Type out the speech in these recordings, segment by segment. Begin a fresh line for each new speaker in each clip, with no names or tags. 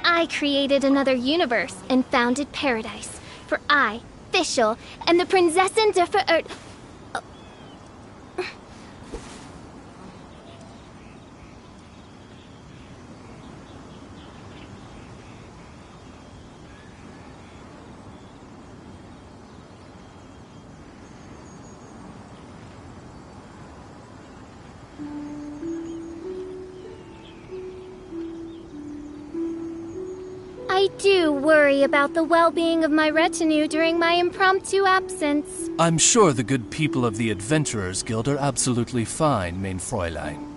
I created another universe and founded paradise. For I, Fischl, am the Prinzessin der Verirrt... I do worry about the well-being of my retinue during my impromptu absence.
I'm sure the good people of the Adventurers Guild are absolutely fine, mein Fräulein.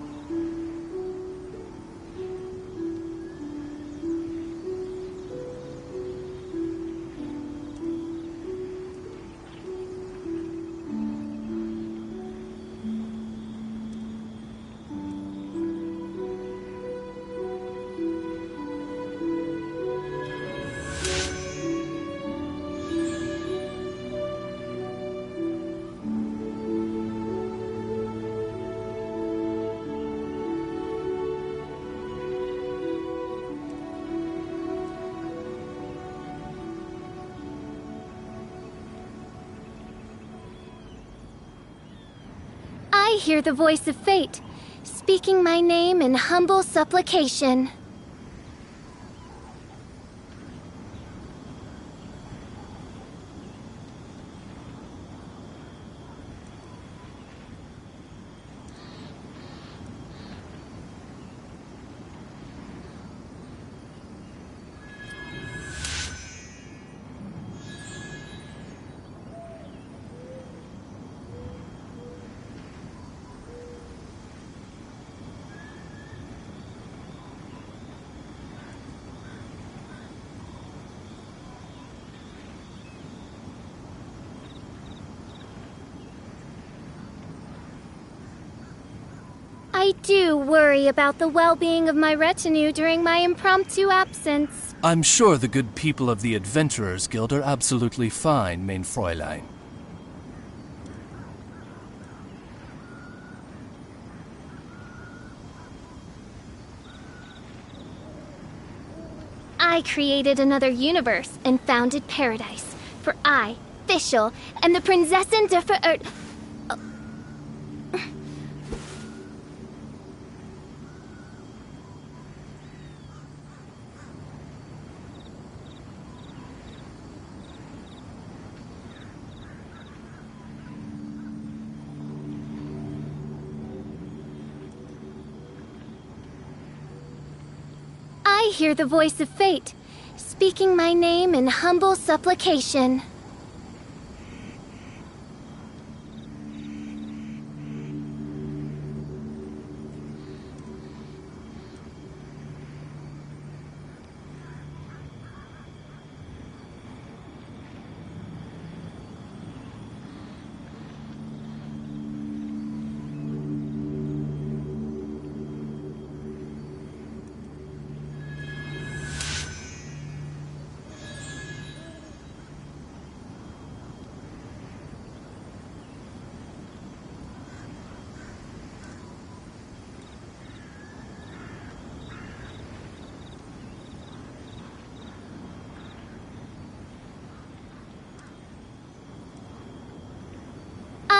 I hear the voice of fate, speaking my name in humble supplication. I do worry about the well-being of my retinue during my impromptu absence.
I'm sure the good people of the Adventurers Guild are absolutely fine, mein Fräulein.
I created another universe and founded paradise. For I, Fischl, and the Prinzessin der I hear the voice of fate, speaking my name in humble supplication.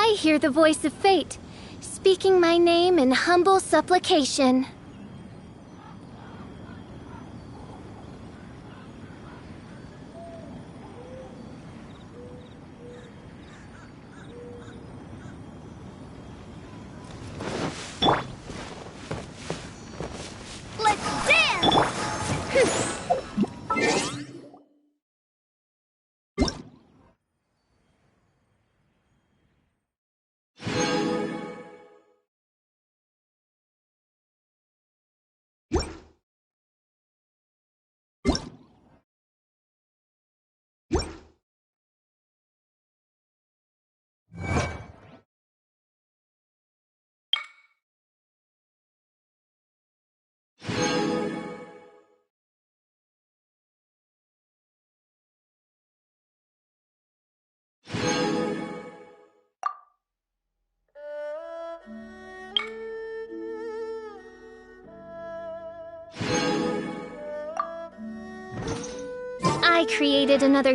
I hear the voice of fate, speaking my name in humble supplication. Let's dance! I created another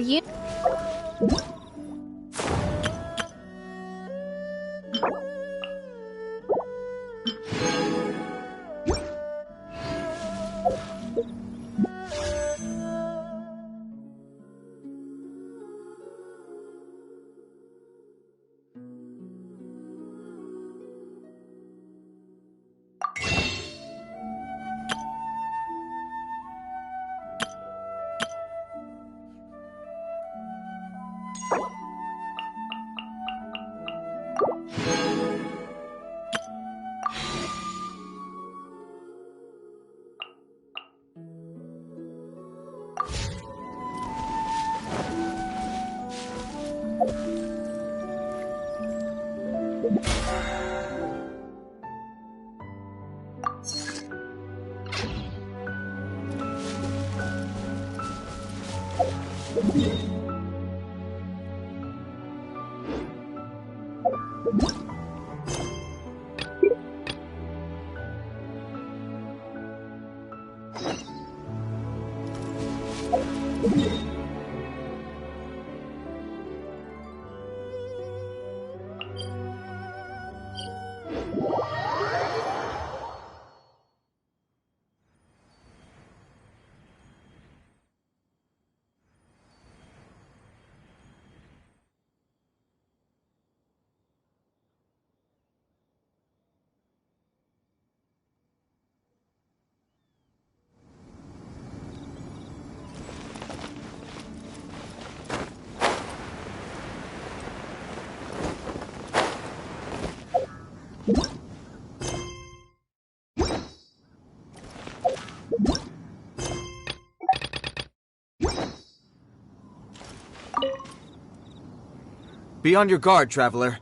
Be on your guard, traveler.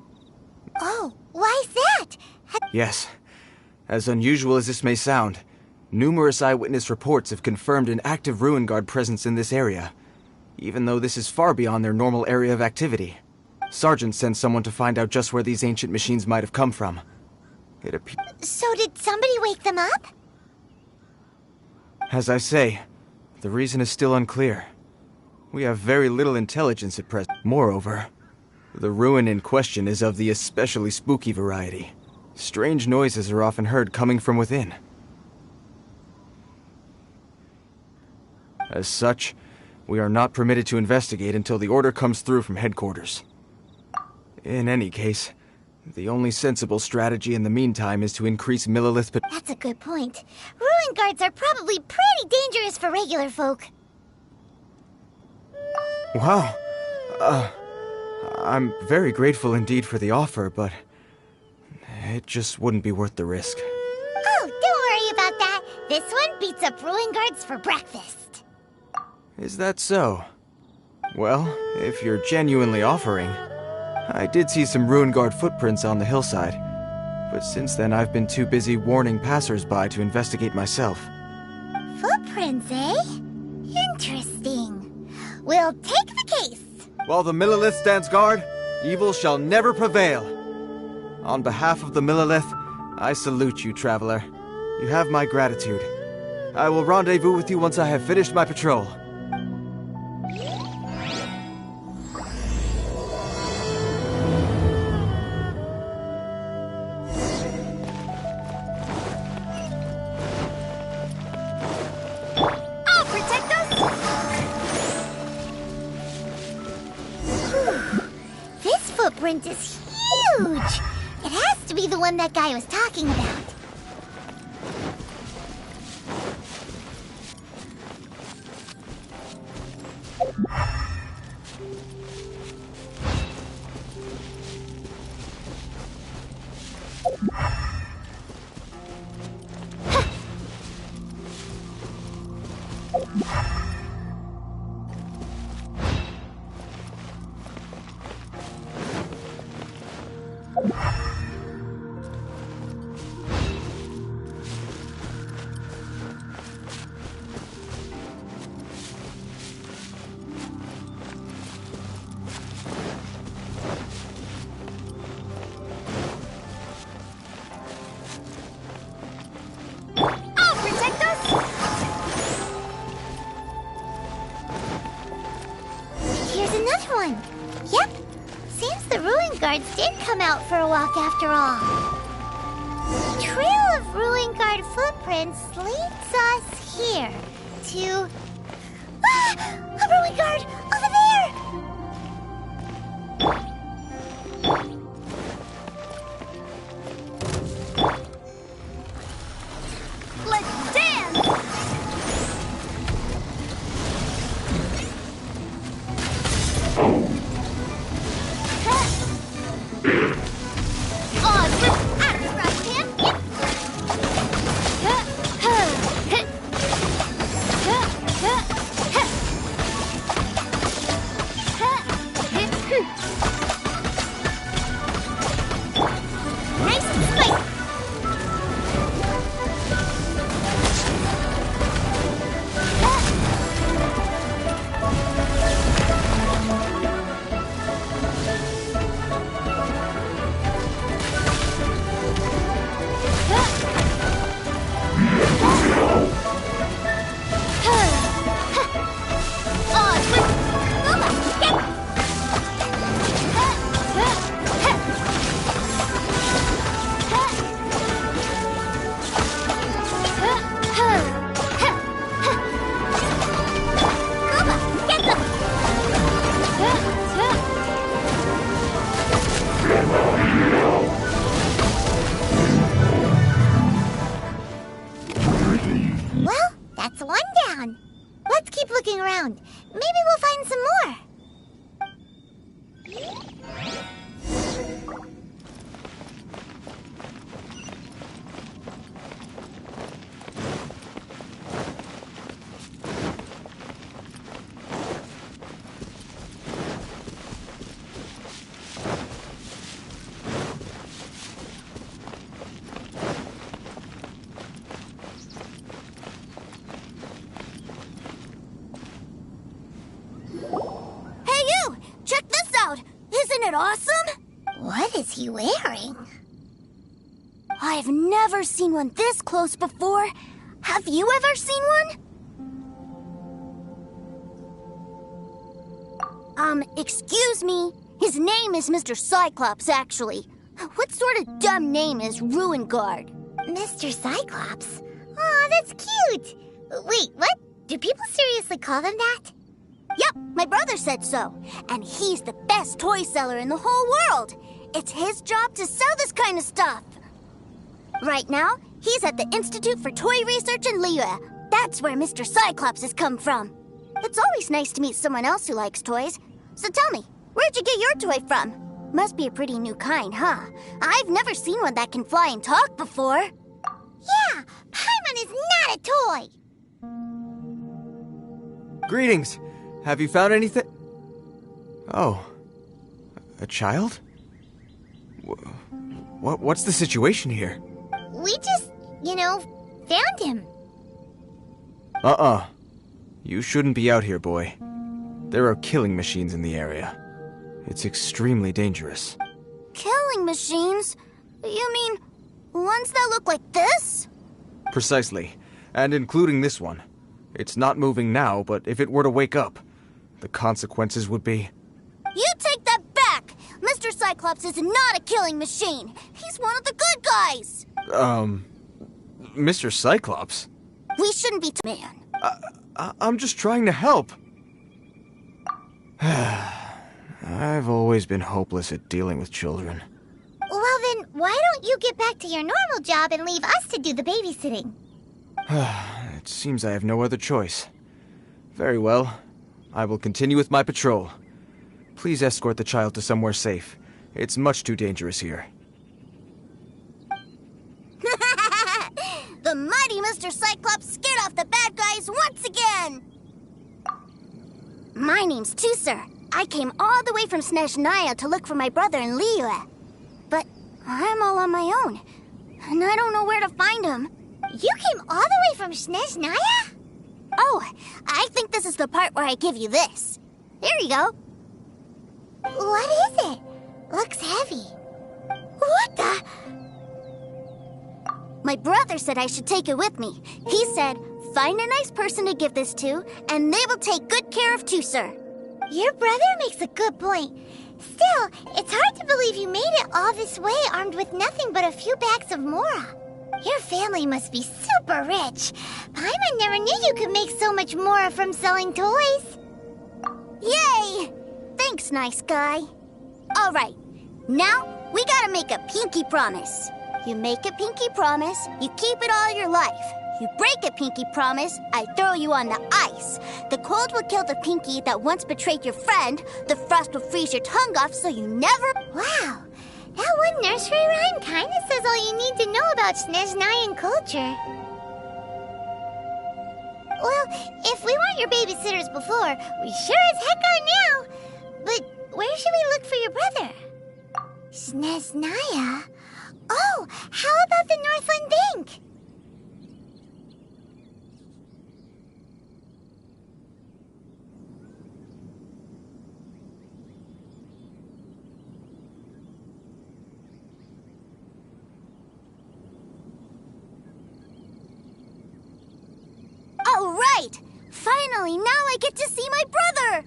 Oh, why's that?
Yes. As unusual as this may sound, numerous eyewitness reports have confirmed an active Ruin Guard presence in this area, even though this is far beyond their normal area of activity. Sergeant sent someone to find out just where these ancient machines might have come from.
So did somebody wake them up?
As I say, the reason is still unclear. We have very little intelligence at present. Moreover, the ruin in question is of the especially spooky variety. Strange noises are often heard coming from within. As such, we are not permitted to investigate until the order comes through from headquarters. In any case, the only sensible strategy in the meantime is to increase Millilith.
That's a good point. Ruin guards are probably pretty dangerous for regular folk.
Wow. I'm very grateful indeed for the offer, but it just wouldn't be worth the risk.
Oh, don't worry about that. This one beats up ruin guards for breakfast.
Is that so? Well, if you're genuinely offering, I did see some Ruin Guard footprints on the hillside, but since then I've been too busy warning passers-by to investigate myself.
Footprints, eh? Interesting. We'll take the case.
While the Millilith stands guard, evil shall never prevail. On behalf of the Millilith, I salute you, traveler. You have my gratitude. I will rendezvous with you once I have finished my patrol.
Footprint is huge! It has to be the one that guy was talking about. Guards did come out for a walk after all. The trail of Ruin Guard footprints leads us here to... Ah! A Ruin Guard! Over there! Let's dance! is he wearing?
I've never seen one this close before. Have you ever seen one? Excuse me. His name is Mr. Cyclops, actually. What sort of dumb name is Ruin Guard?
Mr. Cyclops? Aw, that's cute! Wait, what? Do people seriously call them that?
Yep, my brother said so. And he's the best toy seller in the whole world. It's his job to sell this kind of stuff. Right now, he's at the Institute for Toy Research in Liyue. That's where Mr. Cyclops has come from. It's always nice to meet someone else who likes toys. So tell me, where'd you get your toy from? Must be a pretty new kind, huh? I've never seen one that can fly and talk before.
Yeah, Paimon is not a toy!
Greetings! Have you found anything? Oh. A child? What's the situation here?
We just, found him.
You shouldn't be out here, boy. There are killing machines in the area. It's extremely dangerous.
Killing machines? You mean ones that look like this?
Precisely. And including this one. It's not moving now, but if it were to wake up, the consequences would be...
You take that back! Mr. Cyclops is not a killing machine. He's one of the good guys.
Mr. Cyclops?
We shouldn't be man.
I'm just trying to help. I've always been hopeless at dealing with children.
Well then, why don't you get back to your normal job and leave us to do the babysitting?
It seems I have no other choice. Very well. I will continue with my patrol. Please escort the child to somewhere safe. It's much too dangerous here.
The mighty Mr. Cyclops scared off the bad guys once again! My name's Tusser. I came all the way from Snezhnaya to look for my brother in Liyue. But I'm all on my own, and I don't know where to find him.
You came all the way from Snezhnaya?
Oh, I think this is the part where I give you this. Here you go.
What is it? Looks heavy. What the?
My brother said I should take it with me. He said, find a nice person to give this to, and they will take good care of Tusser.
Your brother makes a good point. Still, it's hard to believe you made it all this way armed with nothing but a few bags of Mora. Your family must be super rich. Paimon never knew you could make so much Mora from selling toys.
Yay! Thanks, nice guy. All right, now we gotta make a pinky promise. You make a pinky promise, you keep it all your life. You break a pinky promise, I throw you on the ice. The cold will kill the pinky that once betrayed your friend. The frost will freeze your tongue off so you never...
Wow, that one nursery rhyme kinda says all you need to know about Snezhnayan culture. Well, if we weren't your babysitters before, we sure as heck are now. But where should we look for your brother? Snezhnaya? Oh, how about the Northland Bank?
All right! Finally, now I get to see my brother!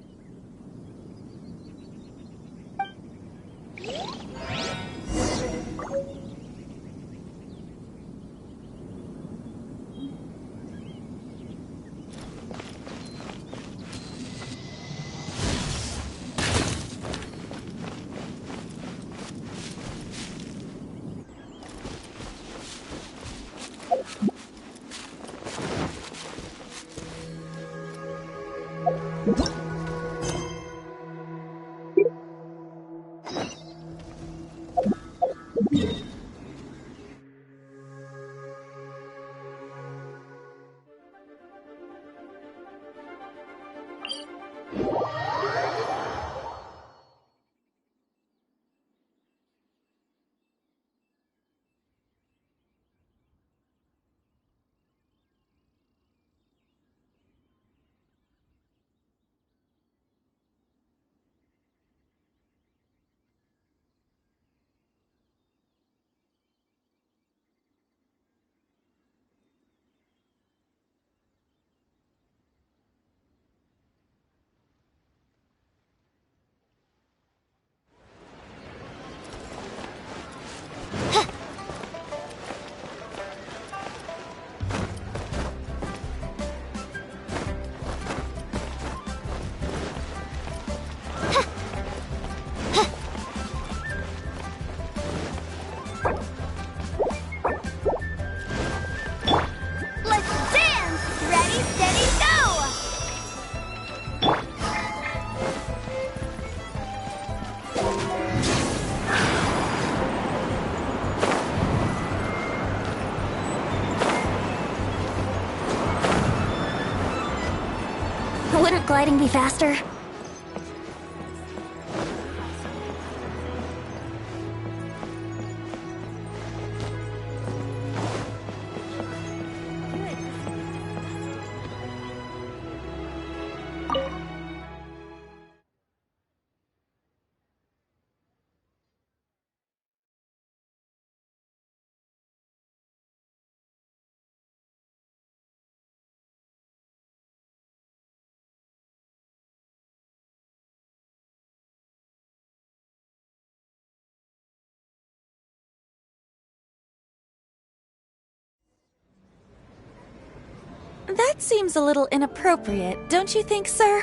Couldn't gliding be faster?
That seems a little inappropriate, don't you think, sir?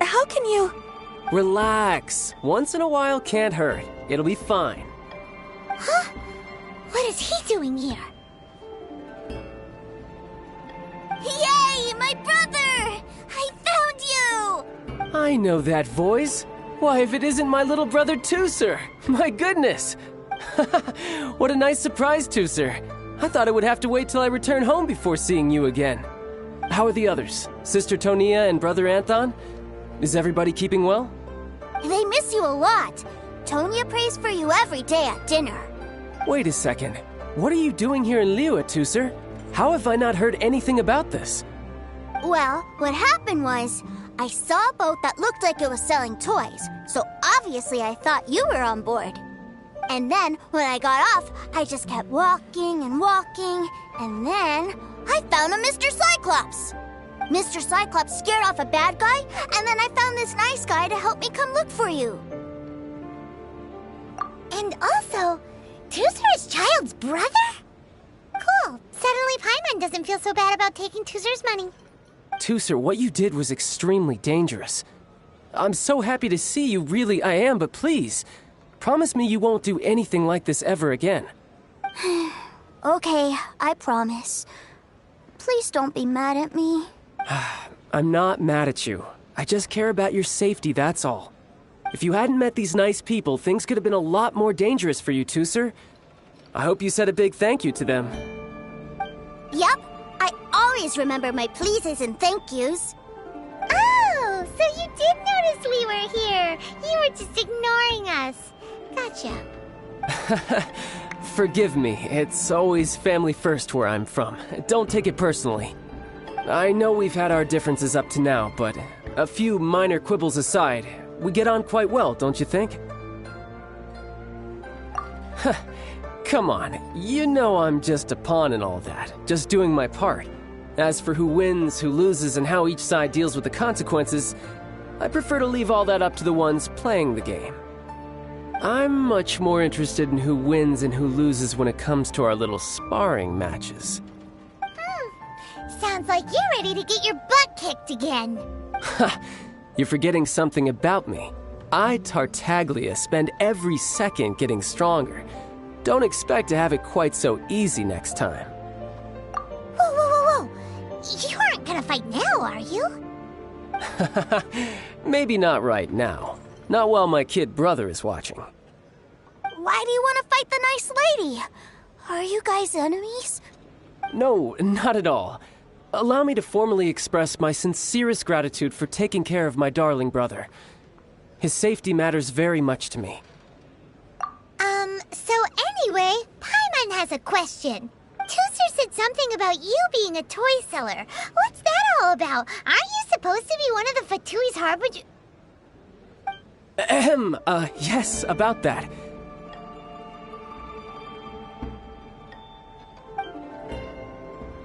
How can you...
Relax. Once in a while can't hurt. It'll be fine.
Huh? What is he doing here?
Yay, my brother! I found you!
I know that voice. Why, if it isn't my little brother Tooser! My goodness! What a nice surprise, Tooser. I thought I would have to wait till I return home before seeing you again. How are the others? Sister Tonia and Brother Anthon? Is everybody keeping well?
They miss you a lot. Tonya prays for you every day at dinner.
Wait a second. What are you doing here in Liyue, Tooser? How have I not heard anything about this?
Well, what happened was, I saw a boat that looked like it was selling toys, so obviously I thought you were on board. And then, when I got off, I just kept walking and walking, and then I found a Mr. Cyclops. Mr. Cyclops scared off a bad guy, and then I found this nice guy to help me come look for you.
And also, Tooser's Child's brother? Cool. Suddenly Paimon doesn't feel so bad about taking Tooser's money.
Tooser, what you did was extremely dangerous. I'm so happy to see you, really I am, but please, promise me you won't do anything like this ever again.
Okay, I promise. Please don't be mad at me.
I'm not mad at you. I just care about your safety, that's all. If you hadn't met these nice people, things could have been a lot more dangerous for you, Tooser. I hope you said a big thank you to them.
Yep, I always remember my pleases and thank yous.
Oh, so you did notice we were here. You were just ignoring us. Gotcha.
Forgive me, it's always family first where I'm from. Don't take it personally. I know we've had our differences up to now, but a few minor quibbles aside, we get on quite well, don't you think? Come on, you know I'm just a pawn and all that, just doing my part. As for who wins, who loses, and how each side deals with the consequences, I prefer to leave all that up to the ones playing the game. I'm much more interested in who wins and who loses when it comes to our little sparring matches.
Sounds like you're ready to get your butt kicked again.
You're forgetting something about me. I, Tartaglia, spend every second getting stronger. Don't expect to have it quite so easy next time.
Whoa, whoa, whoa, whoa. You aren't gonna fight now, are you?
Maybe not right now. Not while my kid brother is watching.
Why do you want to fight the nice lady? Are you guys enemies?
No, not at all. Allow me to formally express my sincerest gratitude for taking care of my darling brother. His safety matters very much to me.
So anyway, Paimon has a question. Tooser said something about you being a toy seller. What's that all about? Aren't you supposed to be one of the Fatui's harbinger?
Yes, about that.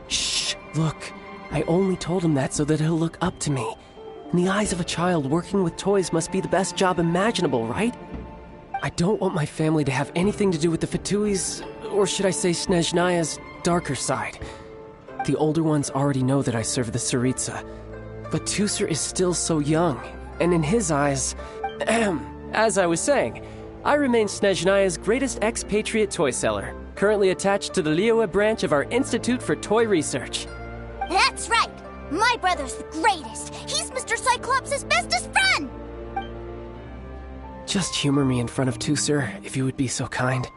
Shh, look. I only told him that so that he'll look up to me. In the eyes of a child, working with toys must be the best job imaginable, right? I don't want my family to have anything to do with the Fatui's, or should I say Snezhnaya's, darker side. The older ones already know that I serve the Tsaritsa. But Tooser is still so young, and in his eyes... as I was saying, I remain Snezhnaya's greatest expatriate toy seller, currently attached to the Liyue branch of our Institute for Toy Research.
That's right! My brother's the greatest! He's Mr. Cyclops' bestest friend!
Just humor me in front of Tooser, if you would be so kind.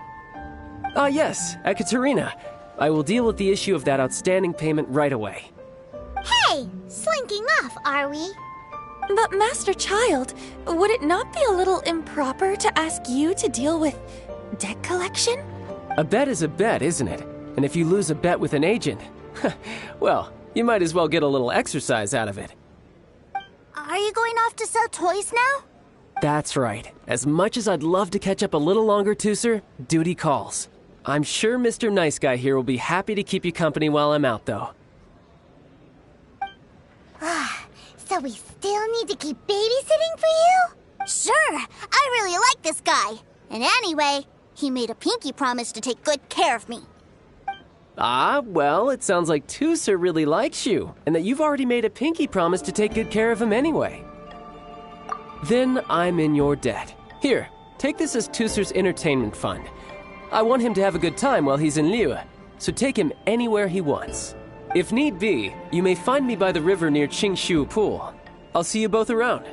Ah, yes, Ekaterina. I will deal with the issue of that outstanding payment right away.
Hey! Slinking off, are we?
But Master Child, would it not be a little improper to ask you to deal with deck collection?
A bet is a bet, isn't it? And if you lose a bet with an agent, well, you might as well get a little exercise out of it.
Are you going off to sell toys now?
That's right. As much as I'd love to catch up a little longer, Tooser, duty calls. I'm sure Mr. Nice Guy here will be happy to keep you company while I'm out, though.
So we still need to keep babysitting for you?
Sure, I really like this guy. And anyway, he made a pinky promise to take good care of me.
Ah, well, it sounds like Tooser really likes you, and that you've already made a pinky promise to take good care of him anyway. Then I'm in your debt. Here, take this as Tooser's entertainment fund. I want him to have a good time while he's in Liyue, so take him anywhere he wants. If need be, you may find me by the river near Qingshu Pool. I'll see you both around.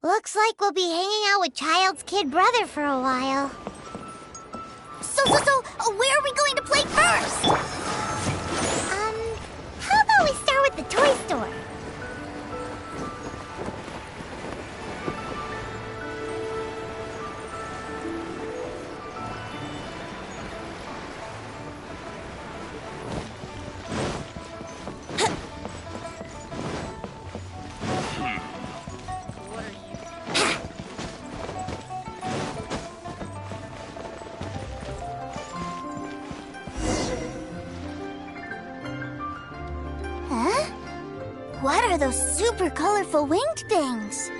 Looks like we'll be hanging out with Child's kid brother for a while.
So, where are we going to play first?
How about we start with the toy store?
What are those super colorful winged things?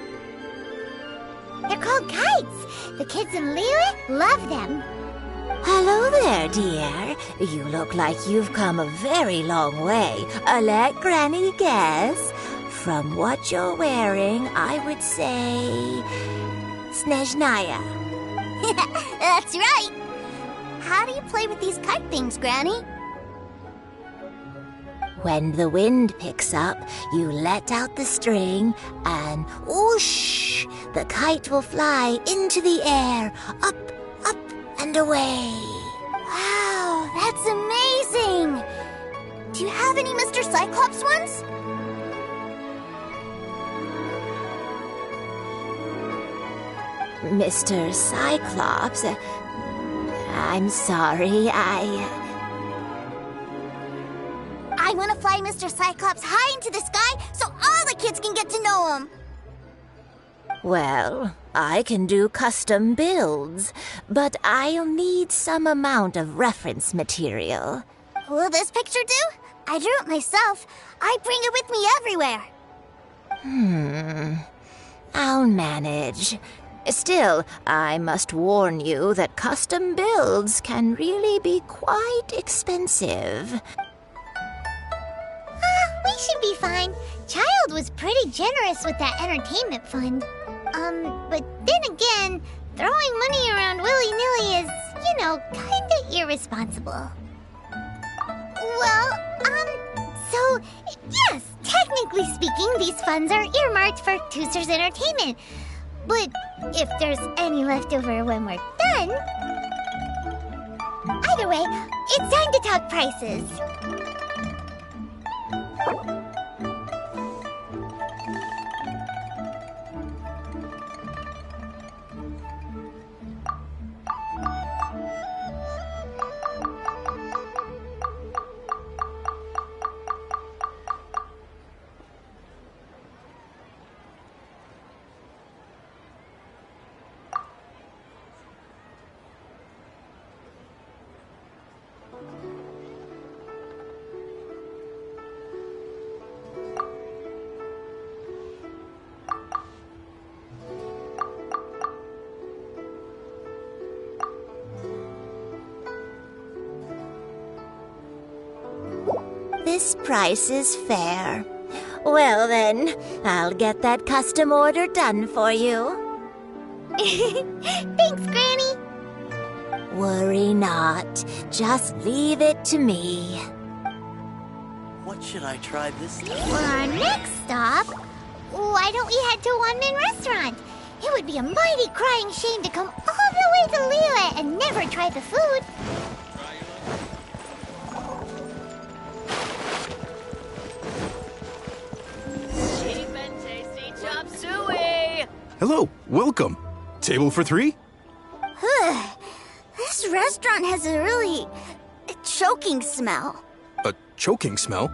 They're called kites. The kids in Liyue love them.
Hello there, dear. You look like you've come a very long way. Let Granny guess. From what you're wearing, I would say... Snezhnaya.
That's right. How do you play with these kite things, Granny?
When the wind picks up, you let out the string, and whoosh! The kite will fly into the air, up, and away.
Wow, that's amazing! Do you have any Mr. Cyclops ones?
Mr. Cyclops, I'm sorry,
I want to fly Mr. Cyclops high into the sky so all the kids can get to know him.
Well, I can do custom builds, but I'll need some amount of reference material.
Will this picture do? I drew it myself. I bring it with me everywhere.
I'll manage. Still, I must warn you that custom builds can really be quite expensive.
We should be fine. Child was pretty generous with that entertainment fund. But then again, throwing money around willy-nilly is, kinda irresponsible. Well, so, yes, technically speaking, these funds are earmarked for Tooser's entertainment. But if there's any left over when we're done... Either way, it's time to talk prices.
this price is fair. Well then, I'll get that custom order done for you.
Thanks, Granny.
Worry not. Just leave it to me.
What should I try this time?
For our next stop, why don't we head to One Man Restaurant? It would be a mighty crying shame to come all the way to Liyue and never try the food.
Cheap and tasty chop suey!
Hello, welcome. Table for 3?
This restaurant has a really choking smell.
A choking smell?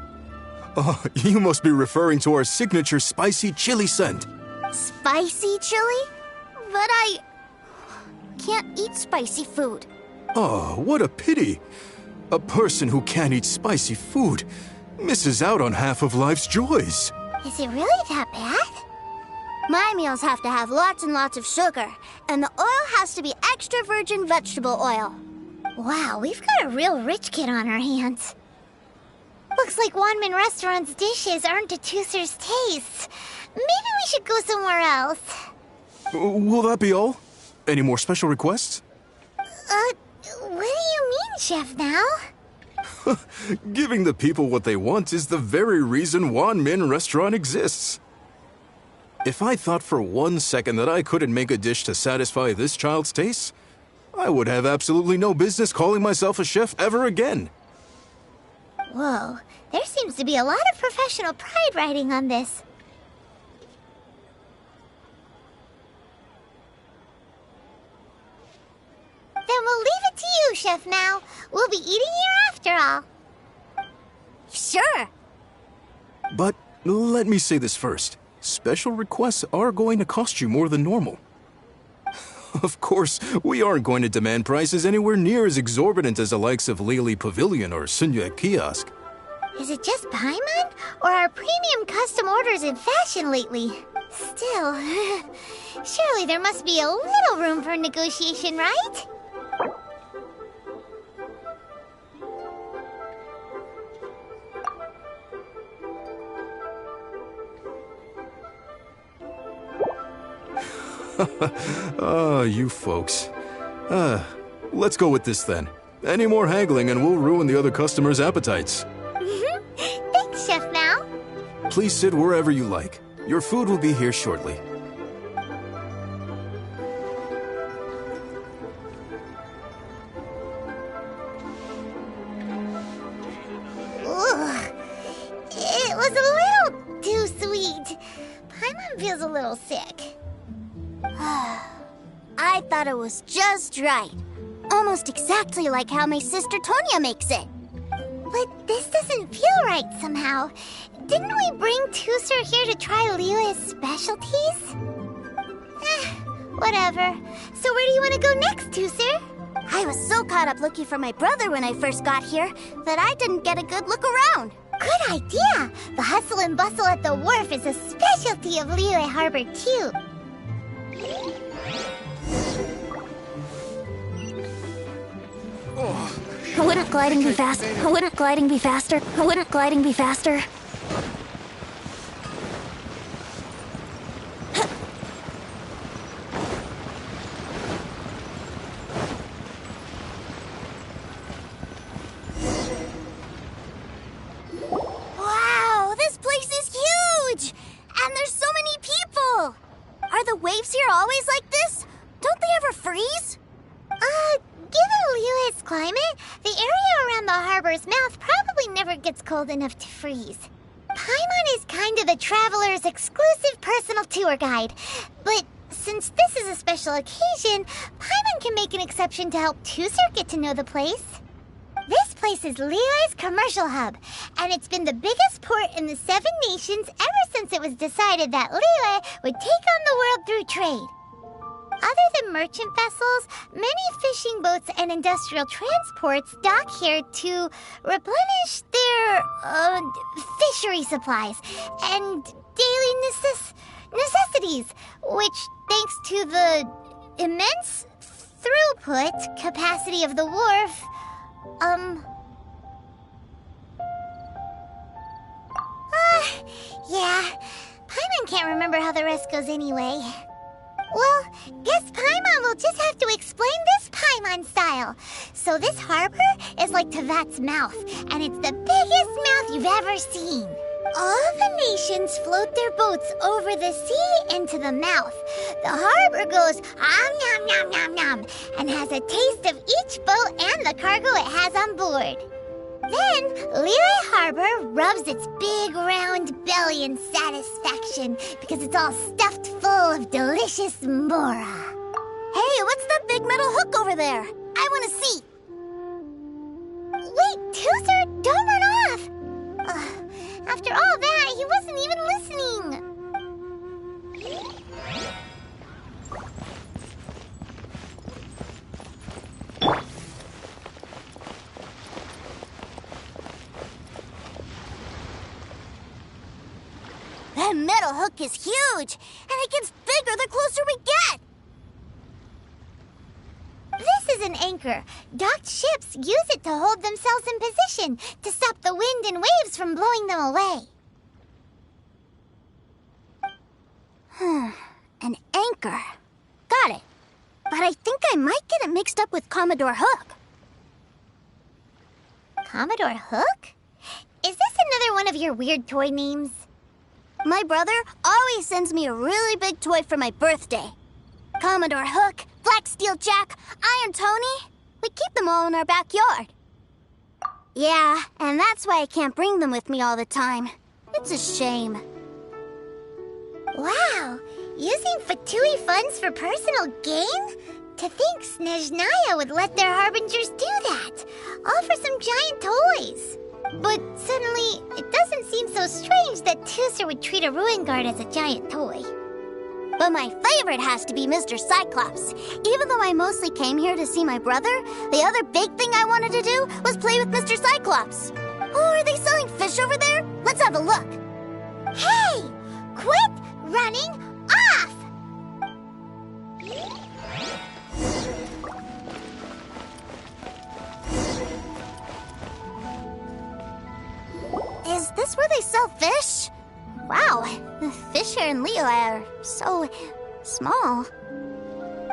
Oh, you must be referring to our signature spicy chili scent.
Spicy chili? But I can't eat spicy food.
Oh, what a pity. A person who can't eat spicy food misses out on half of life's joys.
Is it really that bad?
My meals have to have lots and lots of sugar, and the oil has to be extra virgin vegetable oil.
Wow, we've got a real rich kid on our hands. Looks like Wanman Restaurant's dishes aren't to Tooser's taste. Maybe we should go somewhere else.
Will that be all? Any more special requests?
What do you mean, Chef Now?
Giving the people what they want is the very reason Wan Min Restaurant exists. If I thought for 1 second that I couldn't make a dish to satisfy this child's taste, I would have absolutely no business calling myself a chef ever again.
Whoa, there seems to be a lot of professional pride riding on this. Then we'll leave it to you, Chef Now. We'll be eating here after all.
Sure.
But let me say this first. Special requests are going to cost you more than normal. Of course, we aren't going to demand prices anywhere near as exorbitant as the likes of Lily Pavilion or Sunya Kiosk.
Is it just Paimon, or are premium custom orders in fashion lately? Still, surely there must be a little room for negotiation, right?
You folks. Let's go with this then. Any more haggling and we'll ruin the other customers' appetites.
Thanks, Chef Now.
Please sit wherever you like. Your food will be here shortly.
Ugh. It was a little too sweet. Paimon feels a little sick.
I thought it was just right. Almost exactly like how my sister Tonya makes it.
But this doesn't feel right somehow. Didn't we bring Tooser here to try Liyue's specialties? Whatever. So where do you want to go next, Tooser?
I was so caught up looking for my brother when I first got here that I didn't get a good look around.
Good idea! The hustle and bustle at the wharf is a specialty of Liyue Harbor, too.
Wouldn't gliding be fast? Wouldn't gliding be faster? Wouldn't gliding be faster?
Wow, this place is huge! And there's so many people! Are the waves here always like this? Don't they ever freeze?
Given Liyue's climate, the area around the harbor's mouth probably never gets cold enough to freeze. Paimon is kind of the traveler's exclusive personal tour guide. But since this is a special occasion, Paimon can make an exception to help Tooser get to know the place. This place is Liyue's commercial hub, and it's been the biggest port in the 7 nations ever since it was decided that Liyue would take on the world through trade. Other than merchant vessels, many fishing boats and industrial transports dock here to replenish their fishery supplies and daily necessities, which, thanks to the immense throughput capacity of the wharf, Yeah, Paimon can't remember how the rest goes anyway. Well, guess Paimon will just have to explain this Paimon style. So this harbor is like Tevat's mouth, and it's the biggest mouth you've ever seen. All the nations float their boats over the sea into the mouth. The harbor goes nom nom nom nom and has a taste of each boat and the cargo it has on board. Then Leroy Harbor rubs its big round belly in satisfaction because it's all stuffed full of delicious mora.
Hey, what's that big metal hook over there? I want to see.
Wait, Toother, don't run off! After all that, he wasn't even listening.
That metal hook is huge, and it gets bigger the closer we get.
This is an anchor. Docked ships use it to hold themselves in position to stop the wind and waves from blowing them away.
An anchor. Got it. But I think I might get it mixed up with Commodore Hook.
Commodore Hook? Is this another one of your weird toy names?
My brother always sends me a really big toy for my birthday. Commodore Hook, Black Steel Jack, Iron Tony. We keep them all in our backyard. Yeah, and that's why I can't bring them with me all the time. It's a shame.
Wow, using Fatui funds for personal gain? To think Snezhnaya would let their harbingers do that, all for some giant toys. But suddenly, it doesn't seem so strange that Tooser would treat a ruin guard as a giant toy.
But my favorite has to be Mr. Cyclops. Even though I mostly came here to see my brother, the other big thing I wanted to do was play with Mr. Cyclops. Oh, are they selling fish over there? Let's have a look.
Hey! Quit running off!
Is this where they sell fish? Wow, the fish here in Leo are so small.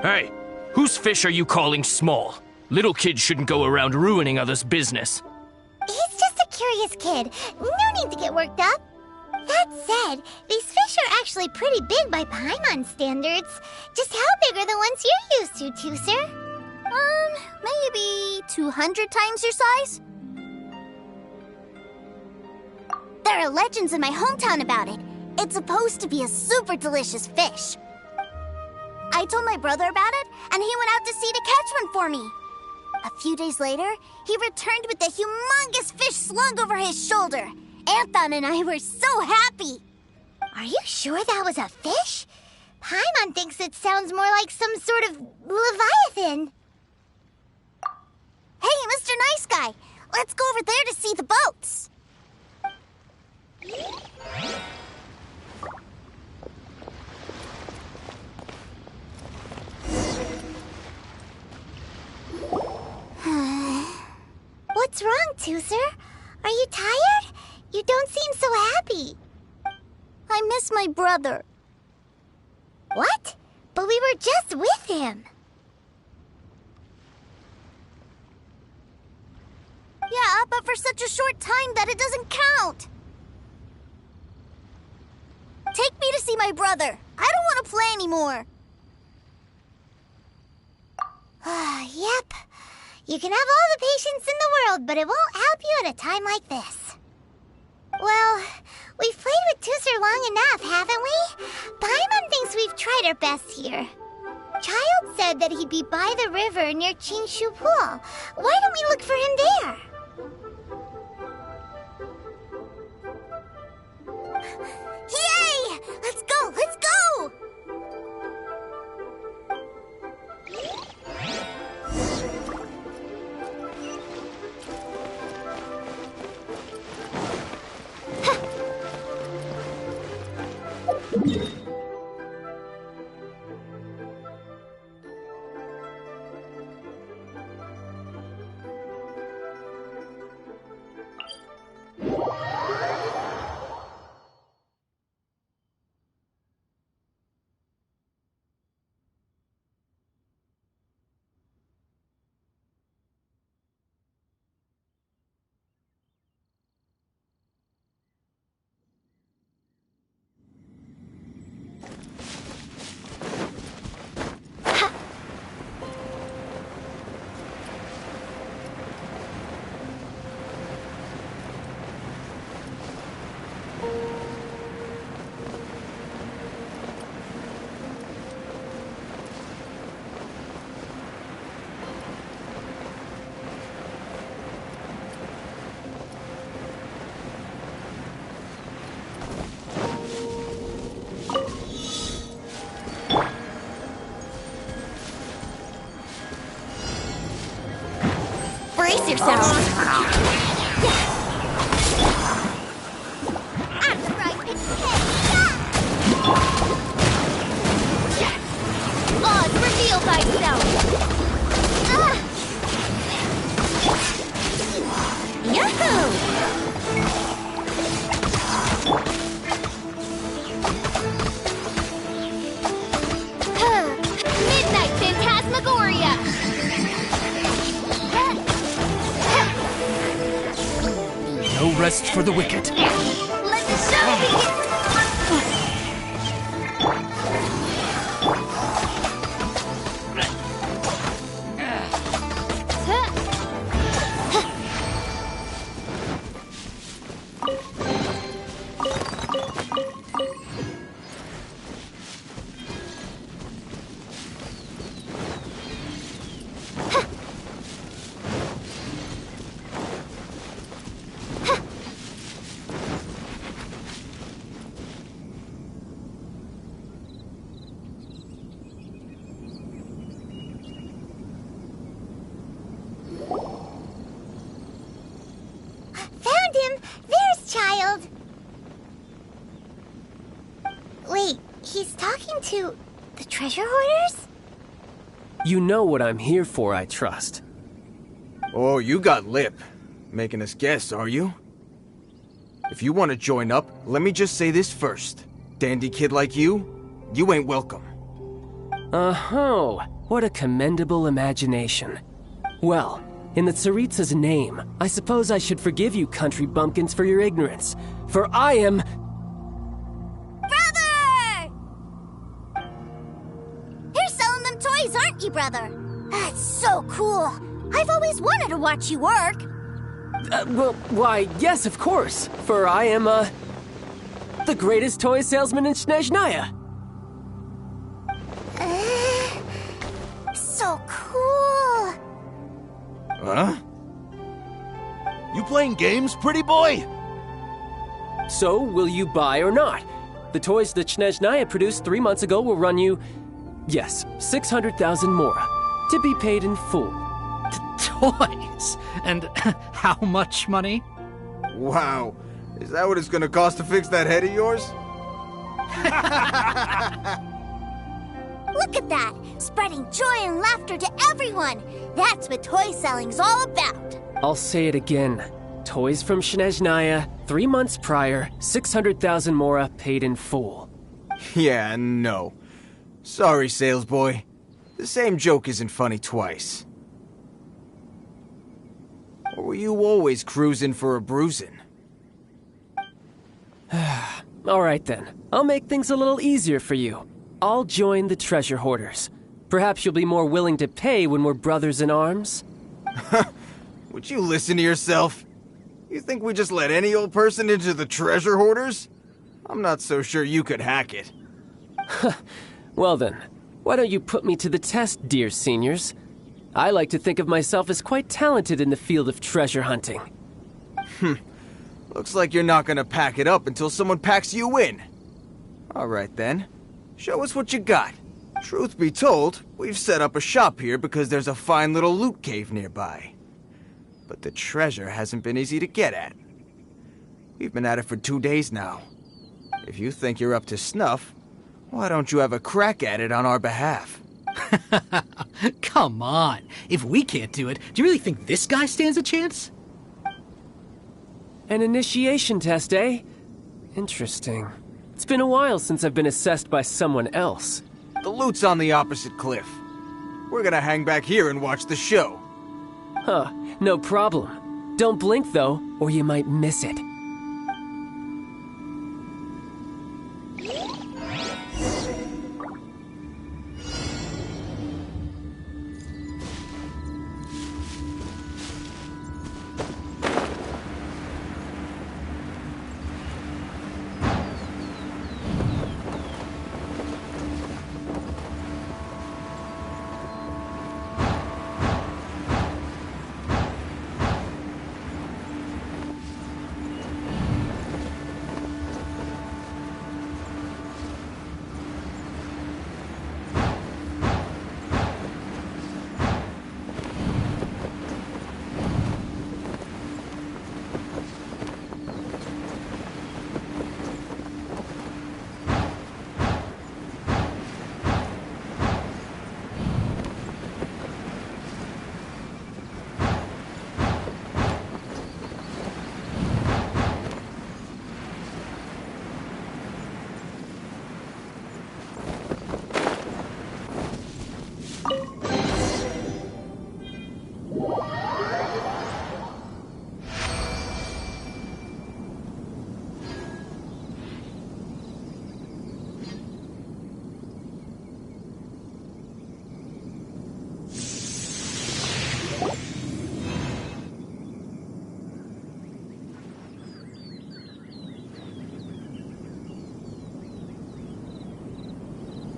Hey, whose fish are you calling small? Little kids shouldn't go around ruining others' business.
He's just a curious kid. No need to get worked up. That said, these fish are actually pretty big by Paimon standards. Just how big are the ones you're used to, Tooser?
Maybe 200 times your size? There are legends in my hometown about it. It's supposed to be a super delicious fish. I told my brother about it, and he went out to sea to catch one for me. A few days later, he returned with a humongous fish slung over his shoulder. Anthon and I were so happy.
Are you sure that was a fish? Paimon thinks it sounds more like some sort of leviathan.
Hey, Mr. Nice Guy, let's go over there to see the boats.
What's wrong, Tooser? Are you tired? You don't seem so happy.
I miss my brother.
What? But we were just with him.
Yeah, but for such a short time that it doesn't count. Take me to see my brother. I don't want to play anymore.
Yep. You can have all the patience in the world, but it won't help you at a time like this. Well, we've played with Tooser long enough, haven't we? Paimon thinks we've tried our best here. Child said that he'd be by the river near Chinshu Pool. Why don't we look for him there?
Yay! Let's go! Let's go!
Brace yourself. Oz, reveal thyself. Yahoo! Midnight Phantasmagoria!
No rest for the wicked.
Let the show begin!
Found him! There's Child! Wait, he's talking to the treasure hoarders?
You know what I'm here for, I trust.
Oh, you got lip. Making us guess, are you? If you want to join up, let me just say this first. Dandy kid like you ain't welcome.
Oh, what a commendable imagination. Well, in the Tsaritsa's name, I suppose I should forgive you country bumpkins for your ignorance. For I am...
Brother! You're selling them toys, aren't you, brother? That's so cool. I've always wanted to watch you work.
Well, why, yes, of course. For I am, the greatest toy salesman in Snezhnaya.
So cool.
Huh? You playing games, pretty boy?
So, will you buy or not? The toys that Snezhnaya produced 3 months ago will run you, yes, 600,000 mora, to be paid in full.
Toys? And how much money?
Wow. Is that what it's gonna cost to fix that head of yours?
Look at that! Spreading joy and laughter to everyone! That's what toy selling's all about!
I'll say it again. Toys from Snezhnaya, 3 months prior, 600,000 mora paid in full.
Yeah, no. Sorry, sales boy. The same joke isn't funny twice. Or were you always cruising for a bruising?
Alright then, I'll make things a little easier for you. I'll join the treasure hoarders. Perhaps you'll be more willing to pay when we're brothers in arms?
Would you listen to yourself? You think we just let any old person into the treasure hoarders? I'm not so sure you could hack it.
Well then, why don't you put me to the test, dear seniors? I like to think of myself as quite talented in the field of treasure hunting.
Looks like you're not gonna pack it up until someone packs you in. Alright then. Show us what you got. Truth be told, we've set up a shop here because there's a fine little loot cave nearby. But the treasure hasn't been easy to get at. We've been at it for 2 days now. If you think you're up to snuff, why don't you have a crack at it on our behalf?
Come on. If we can't do it, do you really think this guy stands a chance?
An initiation test, eh? Interesting. It's been a while since I've been assessed by someone else.
The loot's on the opposite cliff. We're gonna hang back here and watch the show.
Huh, no problem. Don't blink though, or you might miss it.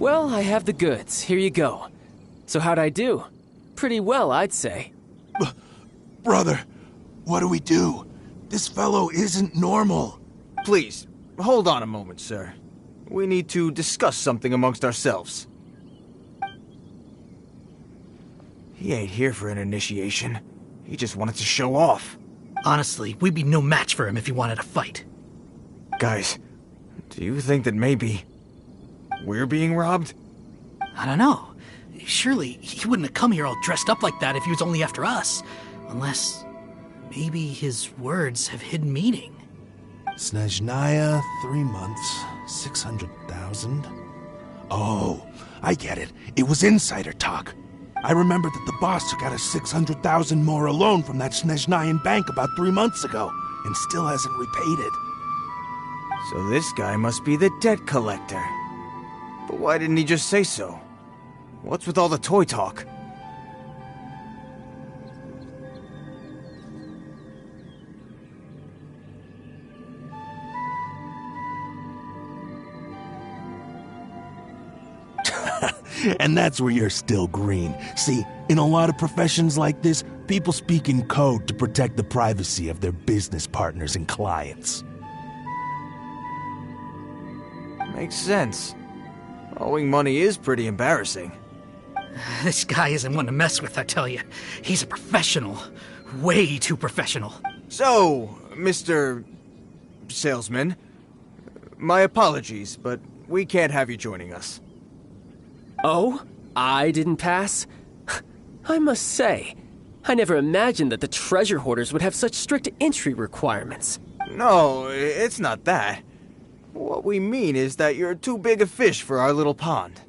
Well, I have the goods. Here you go. So how'd I do? Pretty well, I'd say.
Brother, what do we do? This fellow isn't normal.
Please, hold on a moment, sir. We need to discuss something amongst ourselves. He ain't here for an initiation. He just wanted to show off.
Honestly, we'd be no match for him if he wanted a fight.
Guys, do you think that maybe we're being robbed?
I don't know. Surely he wouldn't have come here all dressed up like that if he was only after us. Unless maybe his words have hidden meaning.
Snezhnaya, 3 months, 600,000. Oh, I get it. It was insider talk. I remember that the boss took out a 600,000 more loan from that Snezhnayan bank about 3 months ago, and still hasn't repaid it.
So this guy must be the debt collector. But why didn't he just say so? What's with all the toy talk?
And that's where you're still green. See, in a lot of professions like this, people speak in code to protect the privacy of their business partners and clients.
Makes sense. Owing money is pretty embarrassing.
This guy isn't one to mess with, I tell you. He's a professional. Way too professional.
So, Mr. Salesman, my apologies, but we can't have you joining us.
Oh? I didn't pass? I must say, I never imagined that the treasure hoarders would have such strict entry requirements.
No, it's not that. What we mean is that you're too big a fish for our little pond.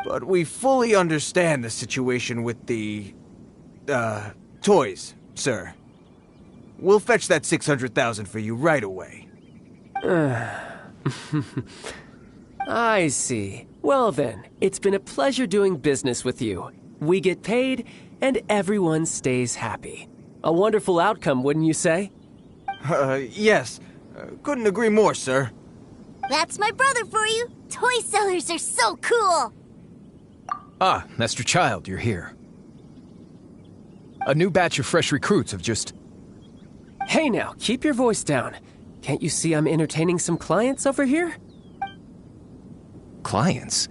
But we fully understand the situation with the, toys, sir. We'll fetch that 600,000 for you right away.
I see. Well then, it's been a pleasure doing business with you. We get paid, and everyone stays happy. A wonderful outcome, wouldn't you say?
Yes. Couldn't agree more, sir.
That's my brother for you. Toy sellers are so cool.
Ah, Master Child, you're here. A new batch of fresh recruits have just...
Hey now, keep your voice down. Can't you see I'm entertaining some clients over here?
Clients?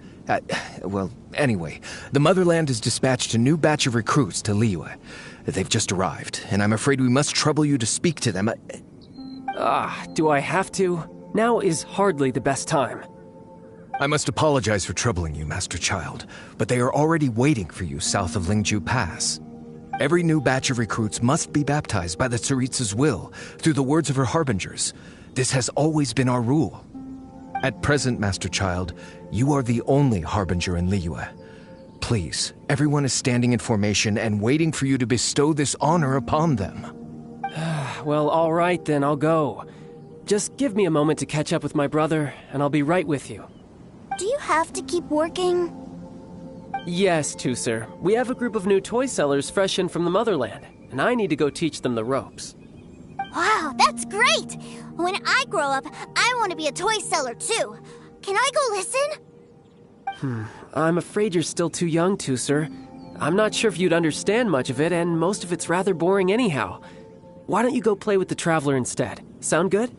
Well, anyway, the Motherland has dispatched a new batch of recruits to Liyue. They've just arrived, and I'm afraid we must trouble you to speak to them.
Do I have to? Now is hardly the best time.
I must apologize for troubling you, Master Child, but they are already waiting for you south of Lingju Pass. Every new batch of recruits must be baptized by the Tsaritsa's will, through the words of her harbingers. This has always been our rule. At present, Master Child, you are the only harbinger in Liyue. Please, everyone is standing in formation and waiting for you to bestow this honor upon them.
Well, all right then, I'll go. Just give me a moment to catch up with my brother, and I'll be right with you.
Do you have to keep working?
Yes, sir. We have a group of new toy sellers fresh in from the Motherland, and I need to go teach them the ropes.
Wow, that's great! When I grow up, I want to be a toy seller too. Can I go listen?
I'm afraid you're still too young to, sir. I'm not sure if you'd understand much of it, and most of it's rather boring anyhow. Why don't you go play with the Traveler instead? Sound good?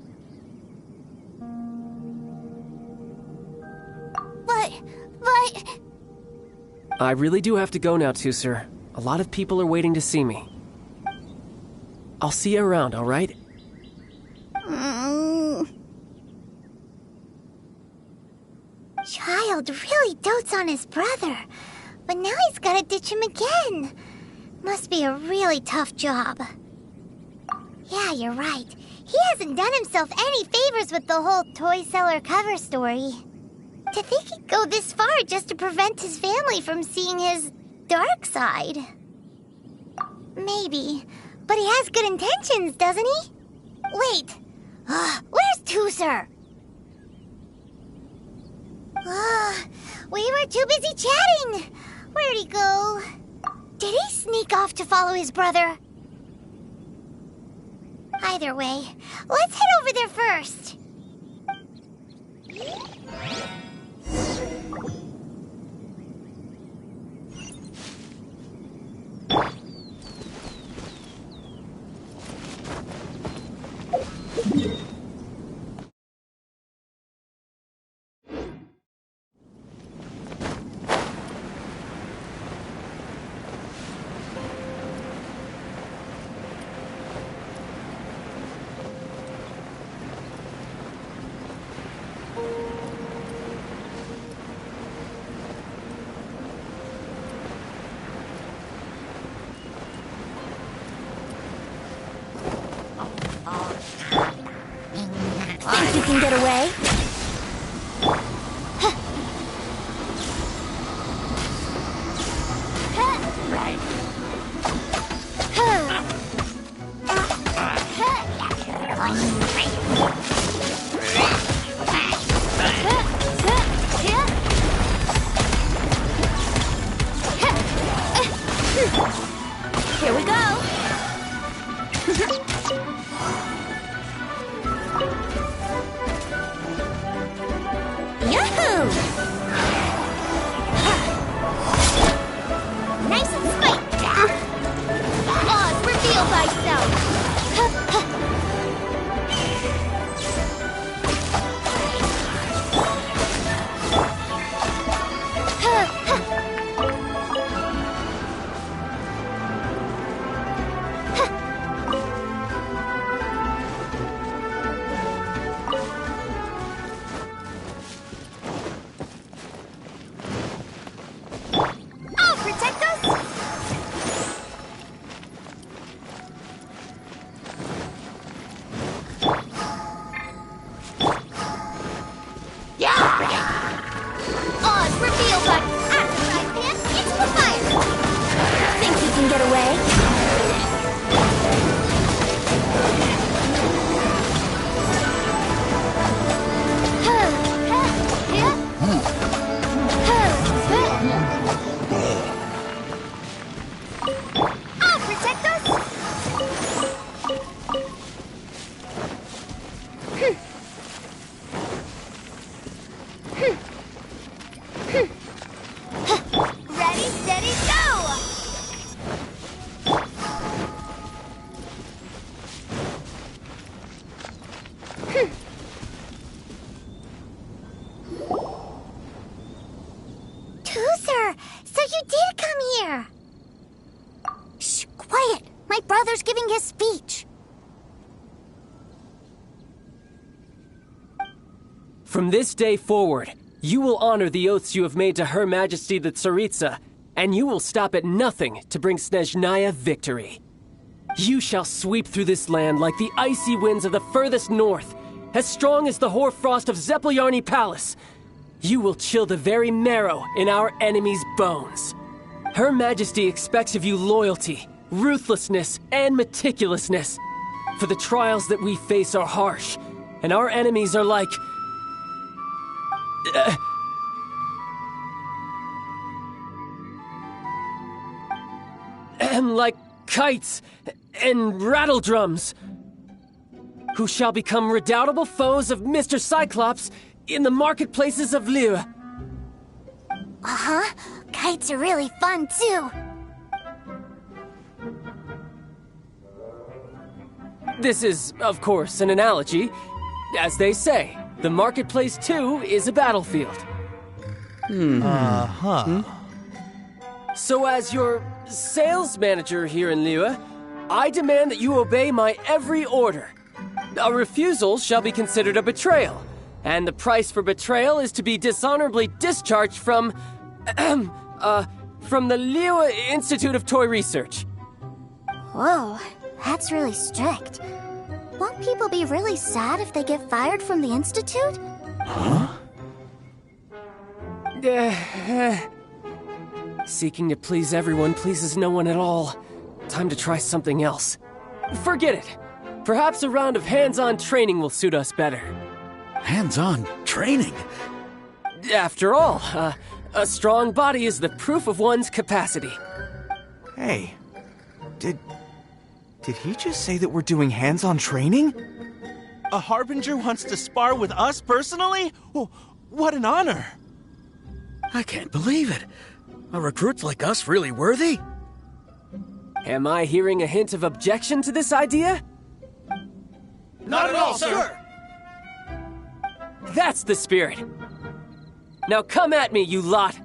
But...
I really do have to go now, sir. A lot of people are waiting to see me. I'll see you around, all right?
Child really dotes on his brother, but now he's gotta ditch him again. Must be a really tough job. Yeah, you're right. He hasn't done himself any favors with the whole toy seller cover story. To think he'd go this far just to prevent his family from seeing his dark side. Maybe, but he has good intentions, doesn't he? Wait, where's Tooser? We were too busy chatting. Where'd he go? Did he sneak off to follow his brother? Either way, let's head over there first.
can get away?
Here we go.
Yahoo! Nice and spiked.
Oz, reveal thyself.
I'll protect us.
Oz, reveal thy...
Asteroid Pan, into the fire.
Think you can get away?
I'll protect us. Ready, steady, go! Toozer, so you did come here. Shh, quiet. My brother's giving his speech.
From this day forward, you will honor the oaths you have made to Her Majesty the Tsaritsa, and you will stop at nothing to bring Snezhnaya victory. You shall sweep through this land like the icy winds of the furthest north, as strong as the hoarfrost of Zepelyarny Palace. You will chill the very marrow in our enemies' bones. Her Majesty expects of you loyalty, ruthlessness, and meticulousness. For the trials that we face are harsh, and our enemies are like... like kites and rattle drums, who shall become redoubtable foes of Mr. Cyclops in the marketplaces of Liyue.
Uh-huh. Kites are really fun, too.
This is, of course, an analogy. As they say, the marketplace, too, is a battlefield. So as your sales manager here in Liyue, I demand that you obey my every order. A refusal shall be considered a betrayal, and the price for betrayal is to be dishonorably discharged from the Liyue Institute of Toy Research.
Whoa, that's really strict. Won't people be really sad if they get fired from the Institute?
Seeking to please everyone pleases no one at all. Time to try something else. Forget it. Perhaps a round of hands-on training will suit us better.
Hands-on training?
After all, a strong body is the proof of one's capacity.
Hey, did he just say that we're doing hands-on training?
A Harbinger wants to spar with us personally? Oh, what an honor!
I can't believe it. Are recruits like us really worthy?
Am I hearing a hint of objection to this idea?
Not at all, sir!
That's the spirit. Now come at me, you lot!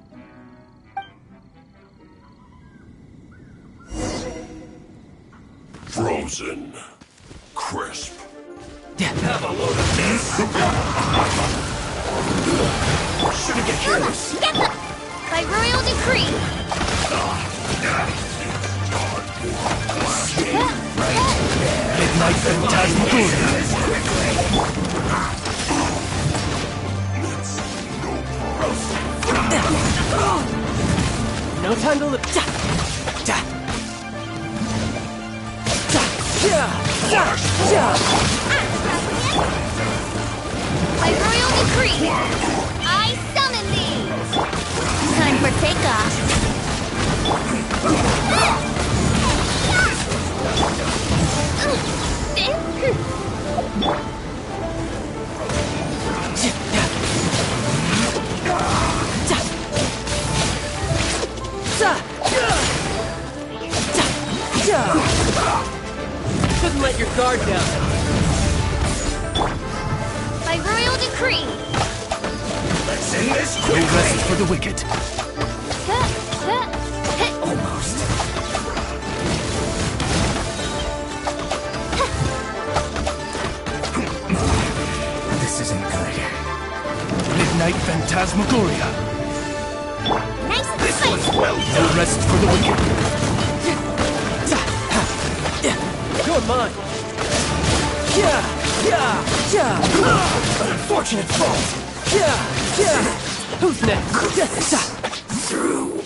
Frozen. Crisp. Have a load of this. Shouldn't get careless.
Get them! By royal decree!
Midnight Phantasmagoria.
No time to live.
By royal decree, I summon these! Time for takeoff.
Couldn't let your guard down.
By royal decree.
Let's end this
No
quickly.
rest for the wicked.
Almost.
This isn't good. Midnight Phantasmagoria.
Nice
This was well
No
done.
rest for the wicked.
You're mine.
Unfortunate fault.
Who's next?
Through.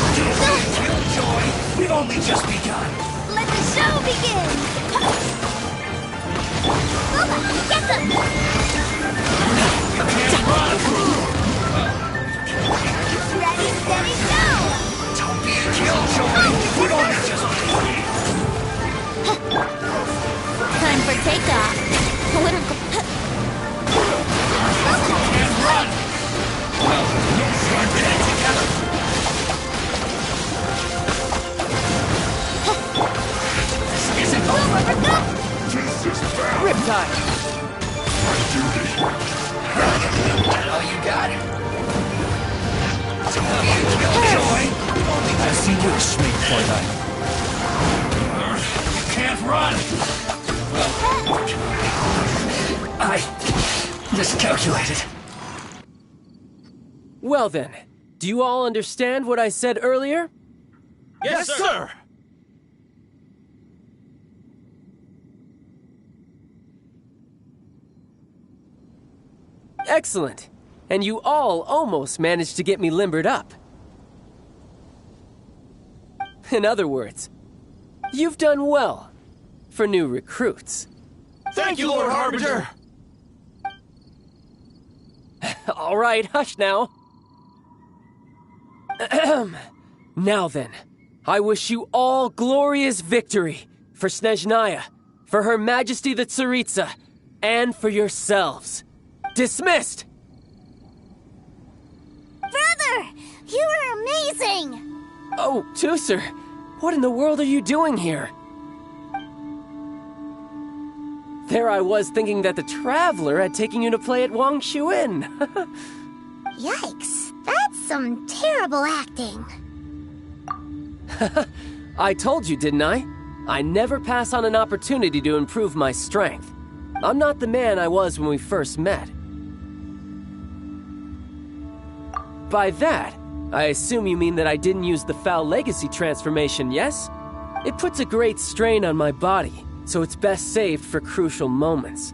Killjoy. We've only just begun.
Let the show begin! Booba, get them!
You can't run.
Ready, steady, go!
Don't be a killjoy. We've only just begun.
Time for takeoff. Political.
Can't run. We're dead together. This isn't over. This is bad.
Riptide.
All you got? Don't be a killjoy. We've only just
As you wish, mate Twilight.
You can't run! I miscalculated.
Well then, do you all understand what I said earlier?
Yes, sir!
Excellent. And you all almost managed to get me limbered up. In other words, you've done well for new recruits.
Thank you, Lord Harbinger!
All right, hush now. Ahem. Now then, I wish you all glorious victory for Snezhnaya, for Her Majesty the Tsaritsa, and for yourselves. Dismissed!
Brother! You are amazing!
Oh, Tusser, what in the world are you doing here? There I was thinking that the Traveler had taken you to play at Wang Shuin.
Yikes, that's some terrible acting.
I told you, didn't I? I never pass on an opportunity to improve my strength. I'm not the man I was when we first met. By that, I assume you mean that I didn't use the Foul Legacy transformation, yes? It puts a great strain on my body, so it's best saved for crucial moments.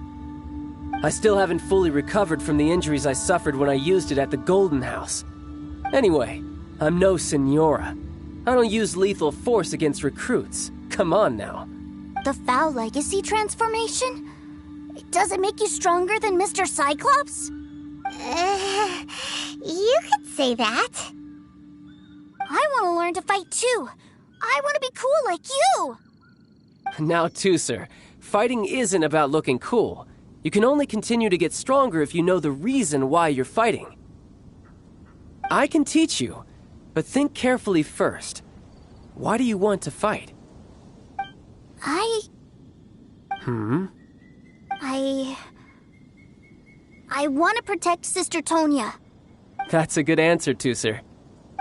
I still haven't fully recovered from the injuries I suffered when I used it at the Golden House. Anyway, I'm no Senora. I don't use lethal force against recruits. Come on now.
The Foul Legacy transformation? Does it make you stronger than Mr. Cyclops?
You could say that.
I want to learn to fight too. I want to be cool like you.
Now, Tusser, fighting isn't about looking cool. You can only continue to get stronger if you know the reason why you're fighting. I can teach you, but think carefully first. Why do you want to fight?
I want to protect Sister Tonya.
That's a good answer, Tusser.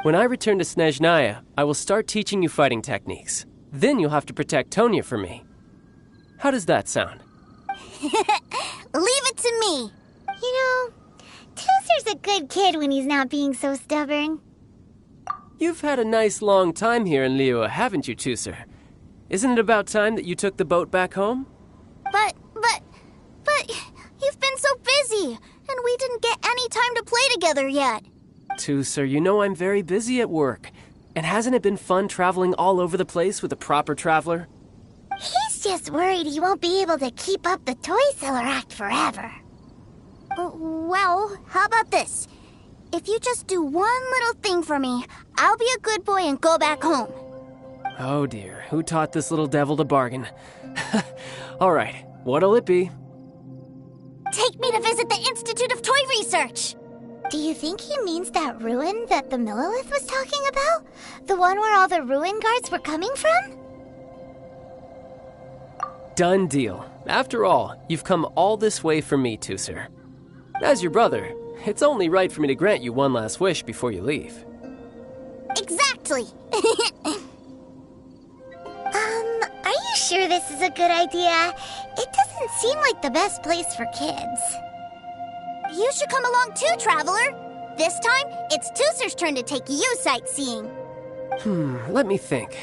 When I return to Snezhnaya, I will start teaching you fighting techniques. Then you'll have to protect Tonya for me. How does that sound?
Leave it to me.
You know, Tusser's a good kid when he's not being so stubborn.
You've had a nice long time here in Liyue, haven't you, Tusser? Isn't it about time that you took the boat back home?
But, you've been so together yet.
Tusser, you know I'm very busy at work. And hasn't it been fun traveling all over the place with a proper traveler?
He's just worried he won't be able to keep up the toy seller act forever.
Well, how about this? If you just do one little thing for me, I'll be a good boy and go back home.
Oh dear, who taught this little devil to bargain? All right, what'll it be?
Take me to visit the Institute of Toy Research.
Do you think he means that ruin that the Millilith was talking about? The one where all the ruin guards were coming from?
Done deal. After all, you've come all this way for me, Tusser. As your brother, it's only right for me to grant you one last wish before you leave.
Exactly.
Are you sure this is a good idea? It doesn't seem like the best place for kids.
You should come along too, Traveler. This time, it's Tusser's turn to take you sightseeing.
Let me think.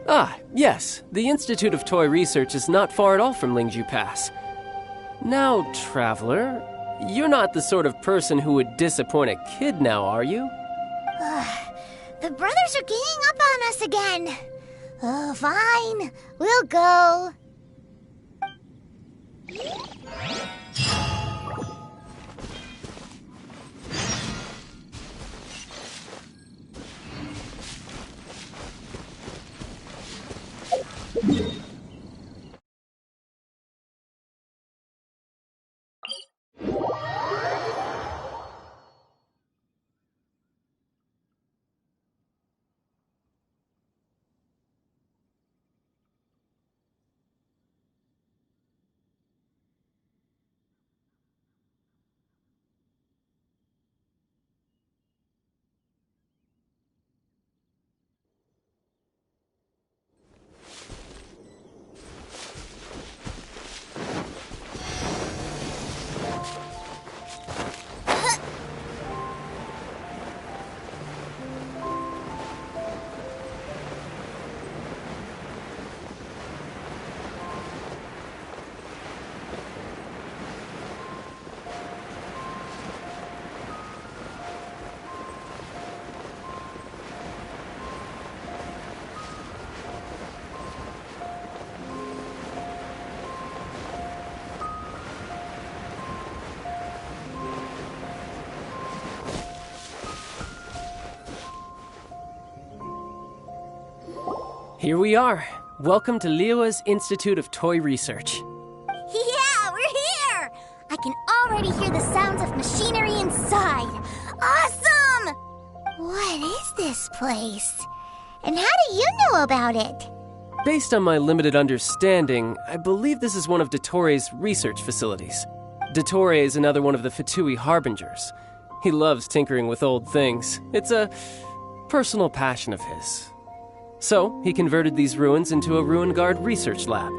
Ah, yes, the Institute of Toy Research is not far at all from Lingju Pass. Now, Traveler, you're not the sort of person who would disappoint a kid now, are you?
The brothers are ganging up on us again. Oh, fine. We'll go.
Here we are. Welcome to Liyue's Institute of Toy Research.
Yeah, we're here! I can already hear the sounds of machinery inside. Awesome!
What is this place? And how do you know about it?
Based on my limited understanding, I believe this is one of Dottoro's research facilities. Dottore is another one of the Fatui Harbingers. He loves tinkering with old things. It's a personal passion of his. So, he converted these ruins into a Ruin Guard research lab.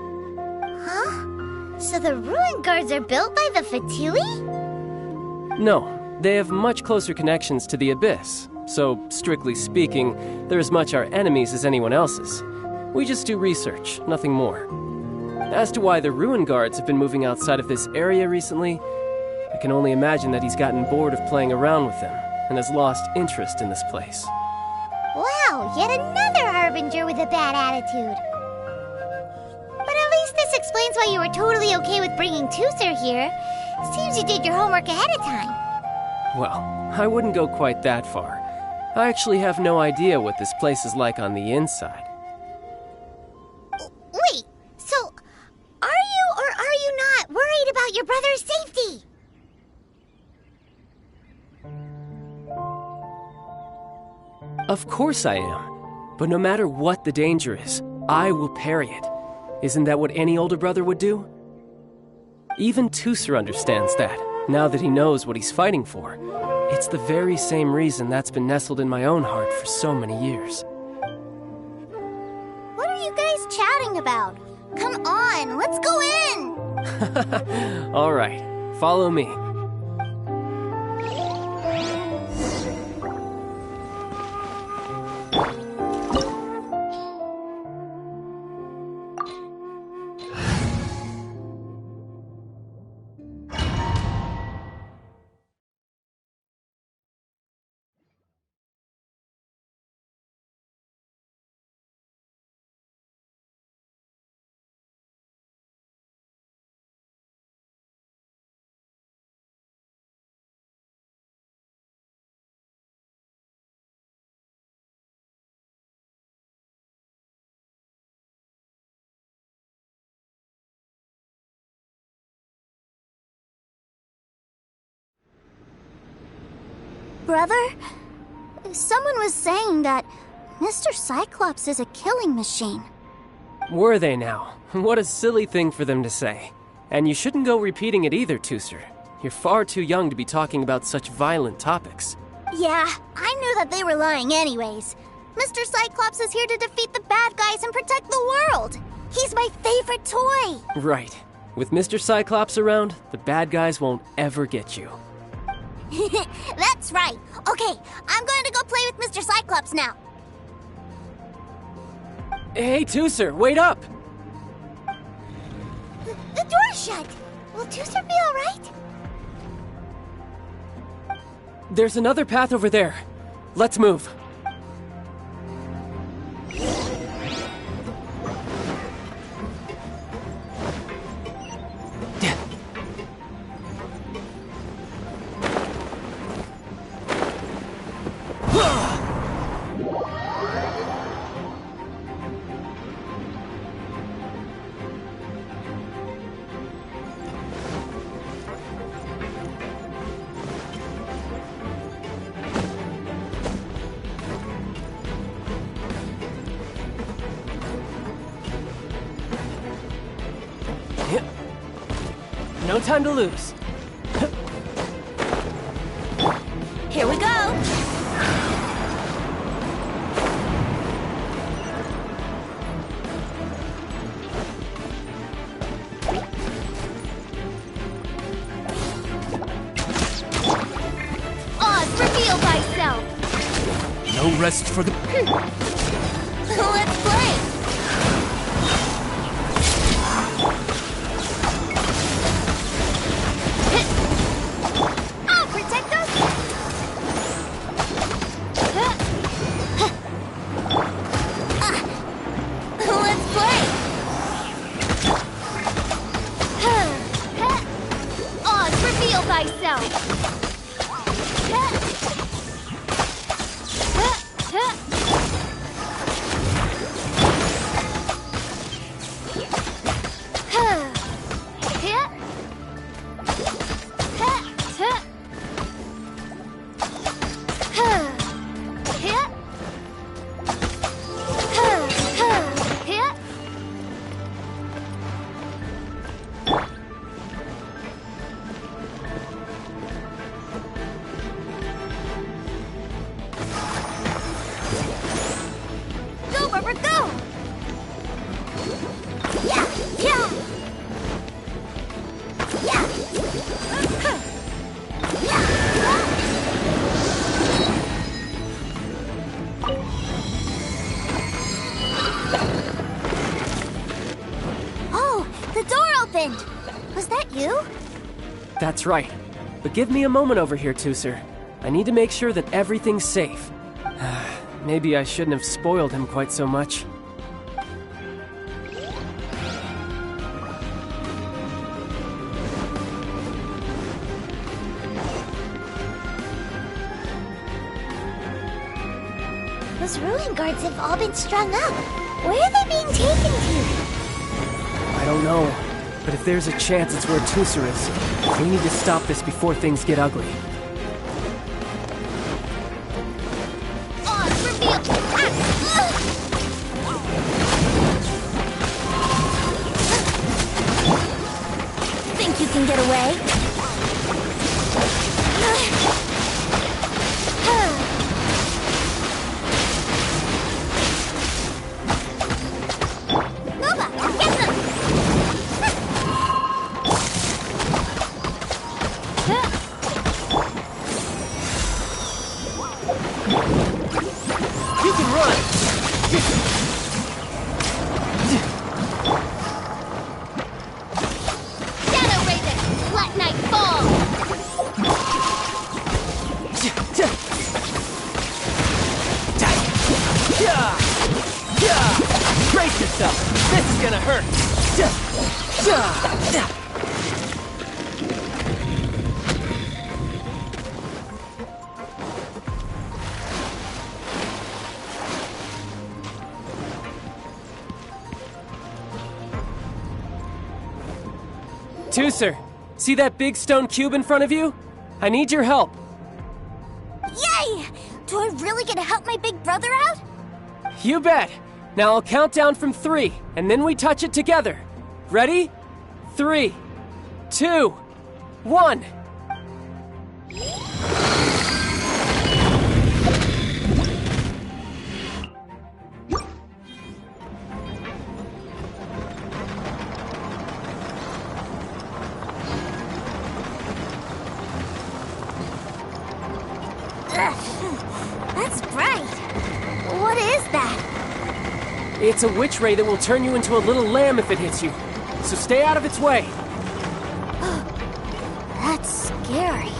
Huh? So the ruin guards are built by the Fatui?
No, they have much closer connections to the Abyss. So, strictly speaking, they're as much our enemies as anyone else's. We just do research, nothing more. As to why the Ruin Guards have been moving outside of this area recently, I can only imagine that he's gotten bored of playing around with them and has lost interest in this place.
Wow, yet another Harbinger with a bad attitude. But at least this explains why you were totally okay with bringing Tusser here. Seems you did your homework ahead of time.
Well, I wouldn't go quite that far. I actually have no idea what this place is like on the inside.
Wait, so are you or are you not worried about your brother's safety?
Of course I am. But no matter what the danger is, I will parry it. Isn't that what any older brother would do? Even Tusser understands that, now that he knows what he's fighting for. It's the very same reason that's been nestled in my own heart for so many years.
What are you guys chatting about? Come on, let's go in!
All right, follow me.
Brother? Someone was saying that Mr. Cyclops is a killing machine.
Were they now? What a silly thing for them to say. And you shouldn't go repeating it either, Tooser. You're far too young to be talking about such violent topics.
Yeah, I knew that they were lying anyways. Mr. Cyclops is here to defeat the bad guys and protect the world. He's my favorite toy.
Right. With Mr. Cyclops around, the bad guys won't ever get you.
That's right. Okay, I'm going to go play with Mr. Cyclops now.
Hey, Tooser, wait up!
The door's shut. Will Tooser be alright?
There's another path over there. Let's move. No time to lose.
Here we go!
Oz, reveal thyself!
No rest for the...
Let's play! I'll protect us! Let's play!
Oz, reveal thyself!
Go, Barbara, go! Yeah, yeah! Yeah! Oh, the door opened! Was that you?
That's right. But give me a moment over here, Tooser. I need to make sure that everything's safe. Maybe I shouldn't have spoiled him quite so much.
Those ruin guards have all been strung up. Where are they being taken to?
I don't know. But if there's a chance it's where Tooser is, we need to stop this before things get ugly.
Oz, reveal...
Think you can get away? Nova, get them!
You can run!
Shadow Raven, let night fall!
Brace yourself! This is gonna hurt! Tooser, see that big stone cube in front of you? I need your help.
gonna help my big brother out?
You bet. Now I'll count down from 3, and then we touch it together. Ready? 3, 2, 1.
That's bright. What is that?
It's a witch ray that will turn you into a little lamb if it hits you. So stay out of its way.
That's scary.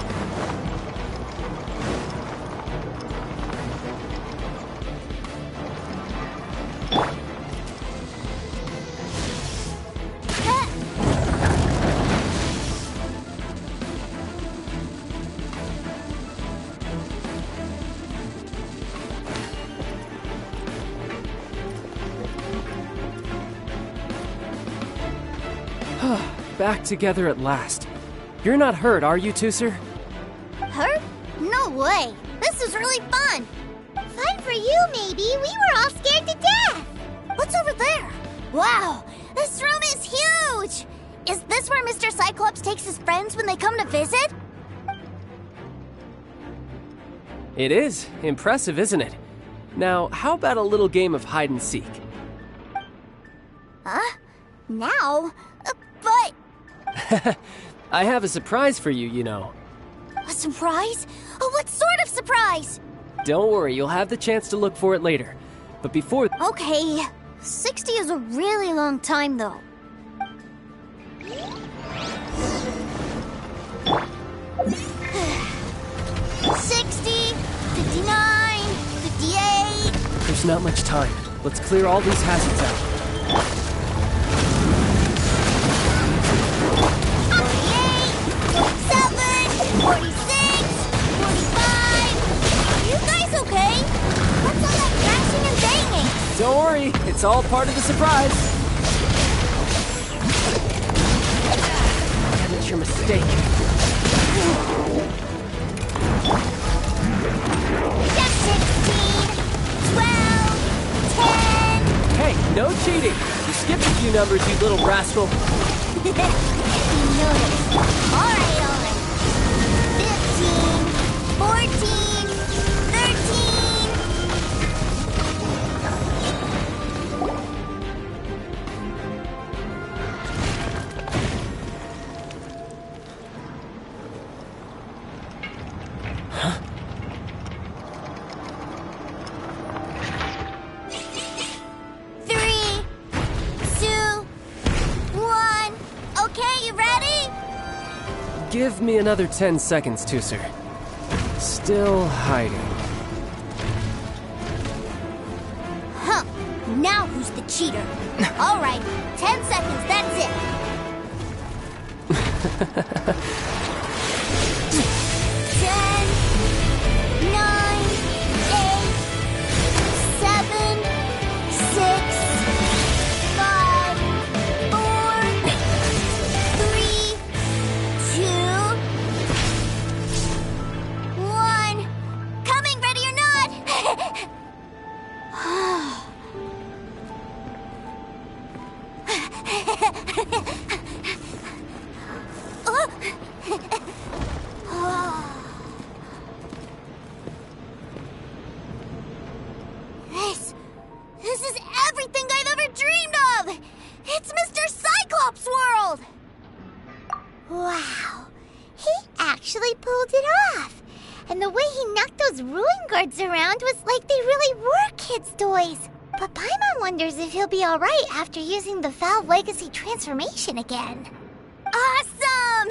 Back together at last. You're not hurt, are you, Tooser?
Hurt? No way. This is really fun. Fun for you, maybe. We were all scared to death.
What's over there? Wow, this room is huge! Is this where Mr. Cyclops takes his friends when they come to visit?
It is. Impressive, isn't it? Now, how about a little game of hide and seek?
Huh? Now? But...
I have a surprise for you, you know.
A surprise? Oh, what sort of surprise?
Don't worry, you'll have the chance to look for it later. But before...
Okay, 60 is a really long time, though. 60, 59, 58...
There's not much time. Let's clear all these hazards out.
46, 45... Are you guys okay? What's all that crashing and banging?
Don't worry, it's all part of the surprise. That's your mistake.
16, 12, 10...
Hey, no cheating! You skipped a few numbers, you little rascal.
You noticed. Alright. 14, 13...
Huh?
3, 2, 1... Okay, you ready?
Give me another 10 seconds, Tooser. Still hiding.
Huh. Now who's the cheater? All right, 10 seconds, that's it. 10, 9, 8, 7, 6, 5, 4, 3, 2... Coming, ready or not! This is everything I've ever dreamed of! It's Mr. Cyclops' world!
Wow. He actually pulled it off. And the way he knocked those ruin guards around was like they really were kids' toys. But Paimon wonders if he'll be alright after using the Valve Legacy transformation again.
Awesome!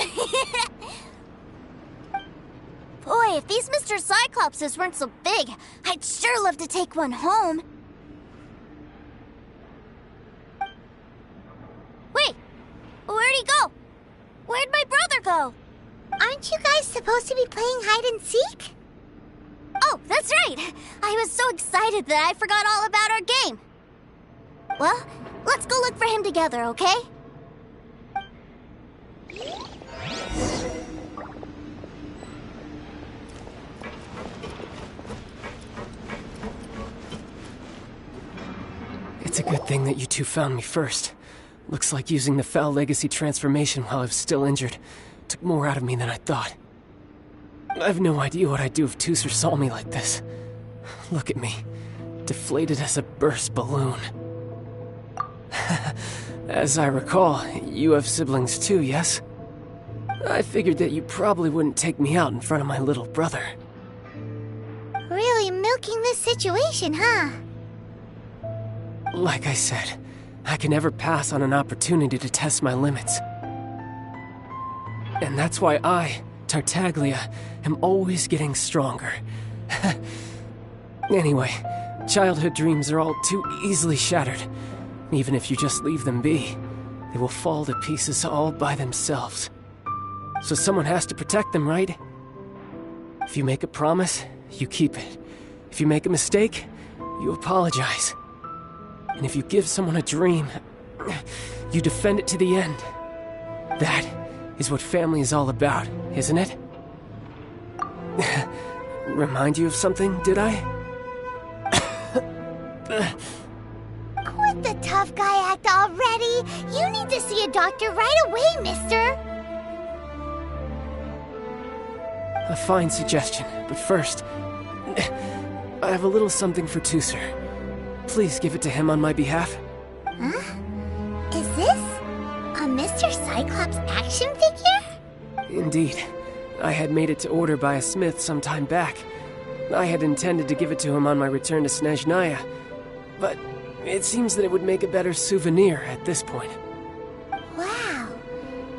Boy, if these Mr. Cyclopses weren't so big, I'd sure love to take one home. Wait, where'd he go? Where'd my brother go?
Aren't you guys supposed to be playing hide and seek?
Oh, that's right! I was so excited that I forgot all about our game. Well, let's go look for him together, okay?
It's a good thing that you two found me first. Looks like using the Foul Legacy transformation while I was still injured took more out of me than I thought. I have no idea what I'd do if Tooser saw me like this. Look at me, deflated as a burst balloon. As I recall, you have siblings too, yes? I figured that you probably wouldn't take me out in front of my little brother.
Really milking this situation, huh?
Like I said, I can never pass on an opportunity to test my limits. And that's why I, Tartaglia, am always getting stronger. Anyway, childhood dreams are all too easily shattered. Even if you just leave them be, they will fall to pieces all by themselves. So someone has to protect them, right? If you make a promise, you keep it. If you make a mistake, you apologize. And if you give someone a dream, you defend it to the end. That is what family is all about, isn't it? Remind you of something, did I?
Quit the tough guy act already! You need to see a doctor right away, mister!
A fine suggestion, but first, I have a little something for Tooser. Please give it to him on my behalf.
Huh? Is this a Mr. Cyclops action figure?
Indeed. I had made it to order by a smith some time back. I had intended to give it to him on my return to Snezhnaya, but it seems that it would make a better souvenir at this point.
Wow.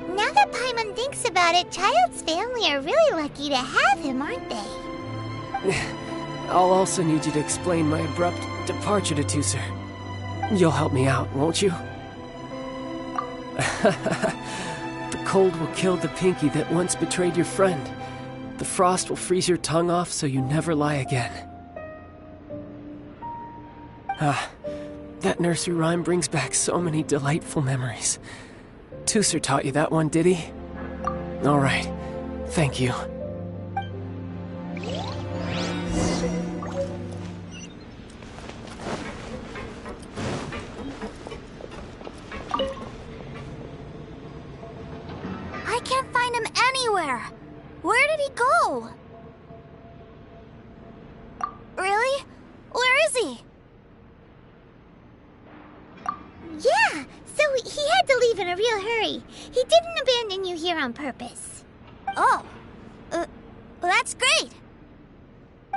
Now that Paimon thinks about it, Child's family are really lucky to have him, aren't they?
I'll also need you to explain my abrupt departure to Tooser. You'll help me out, won't you? The cold will kill the pinky that once betrayed your friend. The frost will freeze your tongue off so you never lie again. Ah, that nursery rhyme brings back so many delightful memories. Tooser taught you that one, did he? All right, thank you.
I can't find him anywhere. Where did he go? Really? Where is he?
Yeah, so he had to leave in a real hurry. He didn't abandon you here on purpose.
Oh, well, that's great.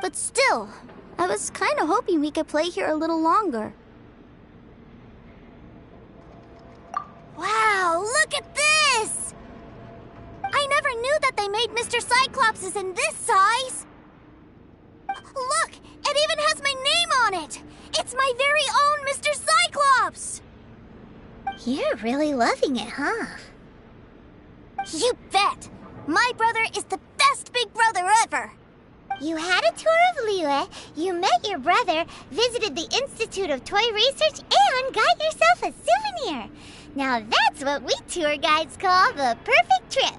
But still, I was kind of hoping we could play here a little longer. Wow, look at this! I never knew that they made Mr. Cyclopses in this size. Look, it even has my name on it. It's my very own Mr. Cyclops.
You're really loving it, huh?
You bet! My brother is the best big brother ever!
You had a tour of Liyue, you met your brother, visited the Institute of Toy Research, and got yourself a souvenir! Now that's what we tour guides call the perfect trip!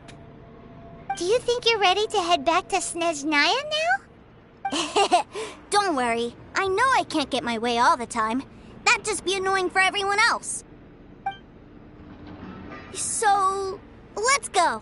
Do you think you're ready to head back to Snezhnaya now?
Don't worry, I know I can't get my way all the time. That'd just be annoying for everyone else. So, let's go.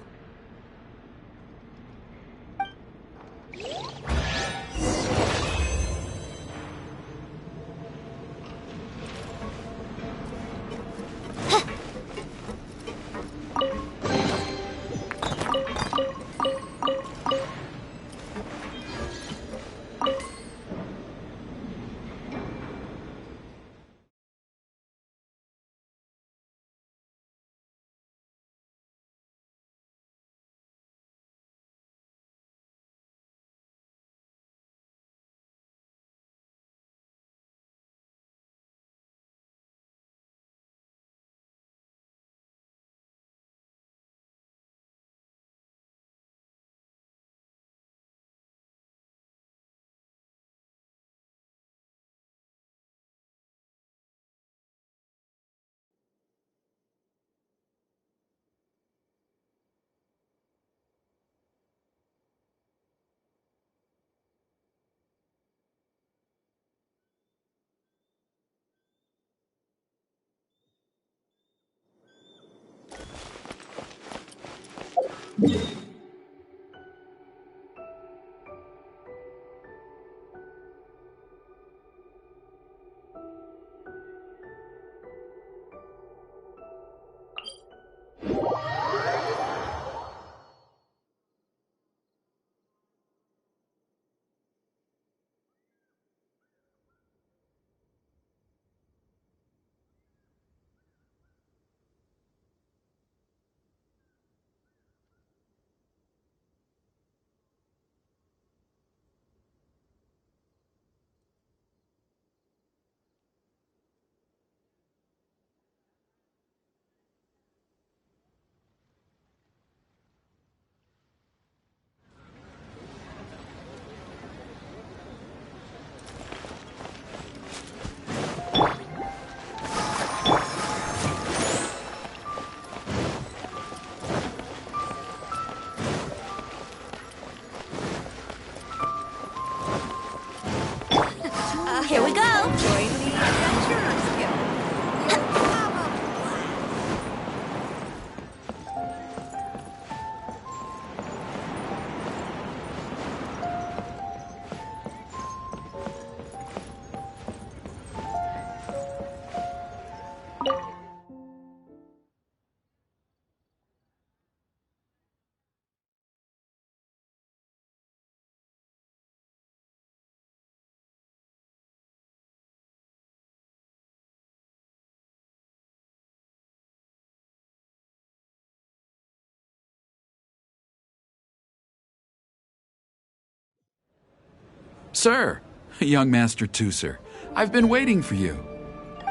Sir, young Master Tooser, I've been waiting for you.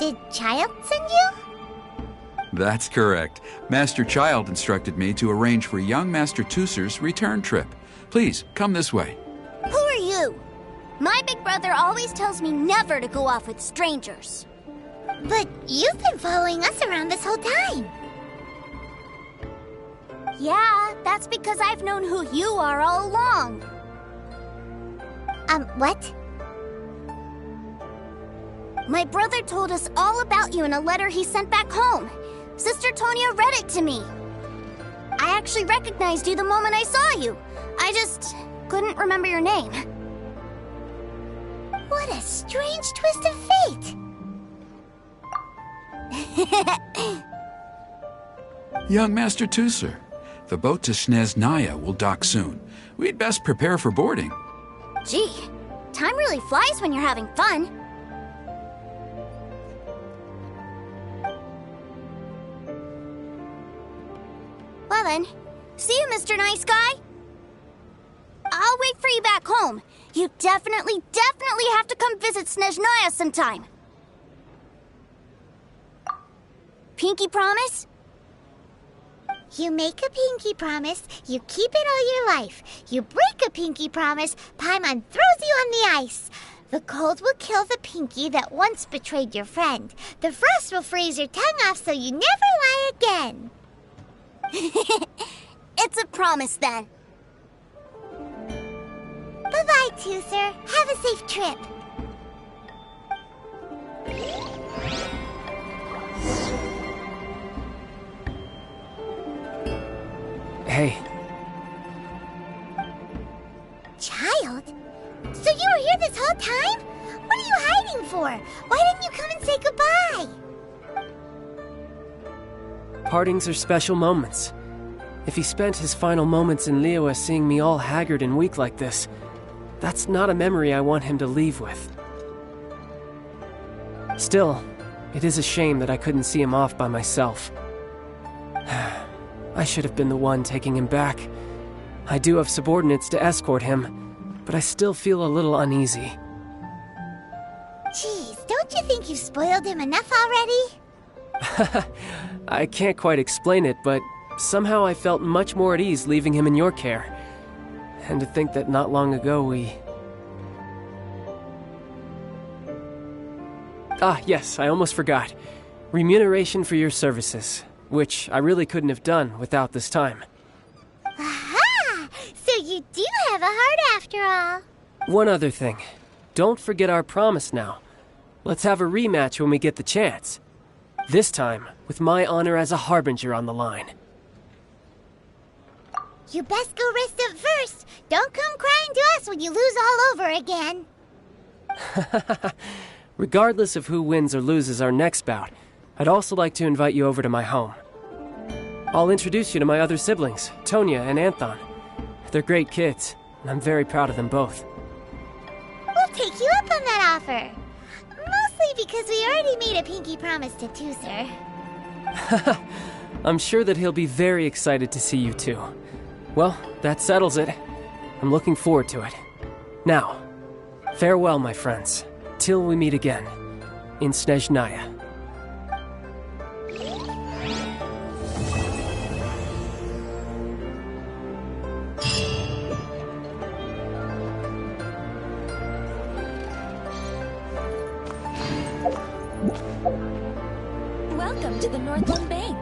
Did Child send you?
That's correct. Master Child instructed me to arrange for young Master Tooser's return trip. Please, come this way.
Who are you? My big brother always tells me never to go off with strangers.
But you've been following us around this whole time.
Yeah, that's because I've known who you are all along.
What?
My brother told us all about you in a letter he sent back home. Sister Tonya read it to me. I actually recognized you the moment I saw you. I just couldn't remember your name.
What a strange twist of fate.
Young Master Tooser, the boat to Snezhnaya will dock soon. We'd best prepare for boarding.
Gee, time really flies when you're having fun. Well then, see you, Mr. Nice Guy. I'll wait for you back home. You definitely have to come visit Snezhnaya sometime. Pinky promise?
You make a pinky promise, you keep it all your life. You break a pinky promise, Paimon throws you on the ice. The cold will kill the pinky that once betrayed your friend. The frost will freeze your tongue off so you never lie again.
It's a promise then.
Bye-bye, Tooser. Have a safe trip.
Hey.
Child? So you were here this whole time? What are you hiding for? Why didn't you come and say goodbye?
Partings are special moments. If he spent his final moments in Liyue seeing me all haggard and weak like this, that's not a memory I want him to leave with. Still, it is a shame that I couldn't see him off by myself. I should have been the one taking him back. I do have subordinates to escort him, but I still feel a little uneasy.
Jeez, don't you think you've spoiled him enough already?
I can't quite explain it, but somehow I felt much more at ease leaving him in your care. And to think that not long ago we... Ah, yes, I almost forgot. Remuneration for your services, which I really couldn't have done without this time.
Aha! So you do have a heart after all.
One other thing. Don't forget our promise now. Let's have a rematch when we get the chance. This time, with my honor as a harbinger on the line.
You best go rest up first. Don't come crying to us when you lose all over again.
Regardless of who wins or loses our next bout, I'd also like to invite you over to my home. I'll introduce you to my other siblings, Tonya and Anthon. They're great kids, and I'm very proud of them both.
We'll take you up on that offer. Mostly because we already made a pinky promise to Tooser.
I'm sure that he'll be very excited to see you too. Well, that settles it. I'm looking forward to it. Now, farewell, my friends, till we meet again, in Snezhnaya.
Welcome to the Northland Bank.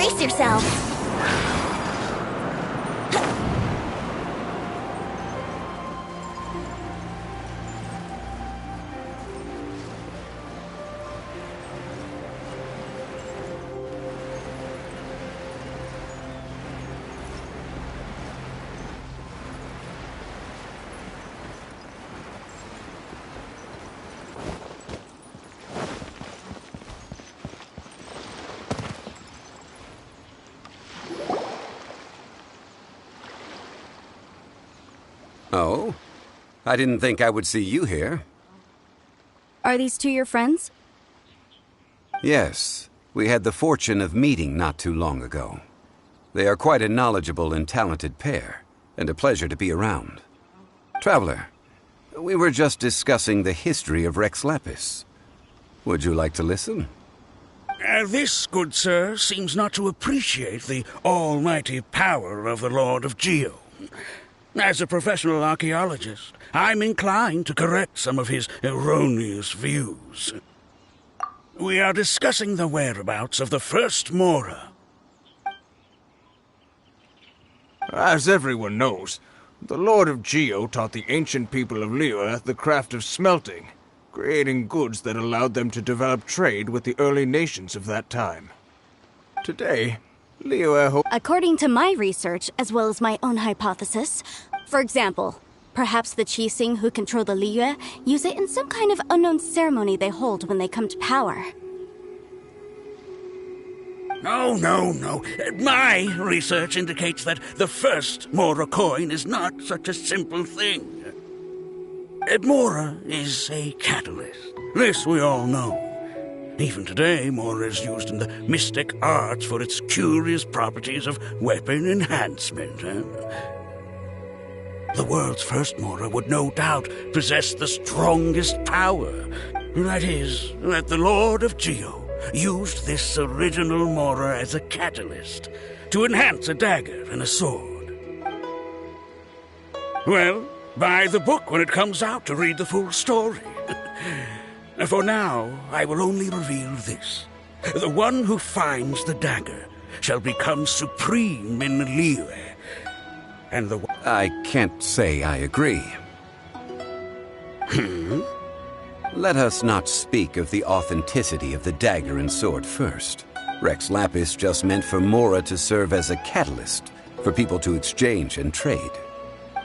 brace yourselves.
Oh? I didn't think I would see you here.
Are these two your friends?
Yes. We had the fortune of meeting not too long ago. They are quite a knowledgeable and talented pair, and a pleasure to be around. Traveler, we were just discussing the history of Rex Lapis. Would you like to listen?
This, good sir, seems not to appreciate the almighty power of the Lord of Geo. As a professional archaeologist, I'm inclined to correct some of his erroneous views. We are discussing the whereabouts of the first Mora.
As everyone knows, the Lord of Geo taught the ancient people of Liyue the craft of smelting, creating goods that allowed them to develop trade with the early nations of that time. Today, Liyue
According to my research, as well as my own hypothesis, for example, perhaps the Qixing who control the Liyue use it in some kind of unknown ceremony they hold when they come to power.
No. My research indicates that the first Mora coin is not such a simple thing. Mora is a catalyst. This we all know. Even today, Mora is used in the mystic arts for its curious properties of weapon enhancement. The world's first Mora would no doubt possess the strongest power. That is, that the Lord of Geo used this original Mora as a catalyst to enhance a dagger and a sword. Well, buy the book when it comes out to read the full story. For now, I will only reveal this. The one who finds the dagger shall become supreme in Liyue. And the...
I can't say I agree. Let us not speak of the authenticity of the dagger and sword first. Rex Lapis just meant for Mora to serve as a catalyst for people to exchange and trade.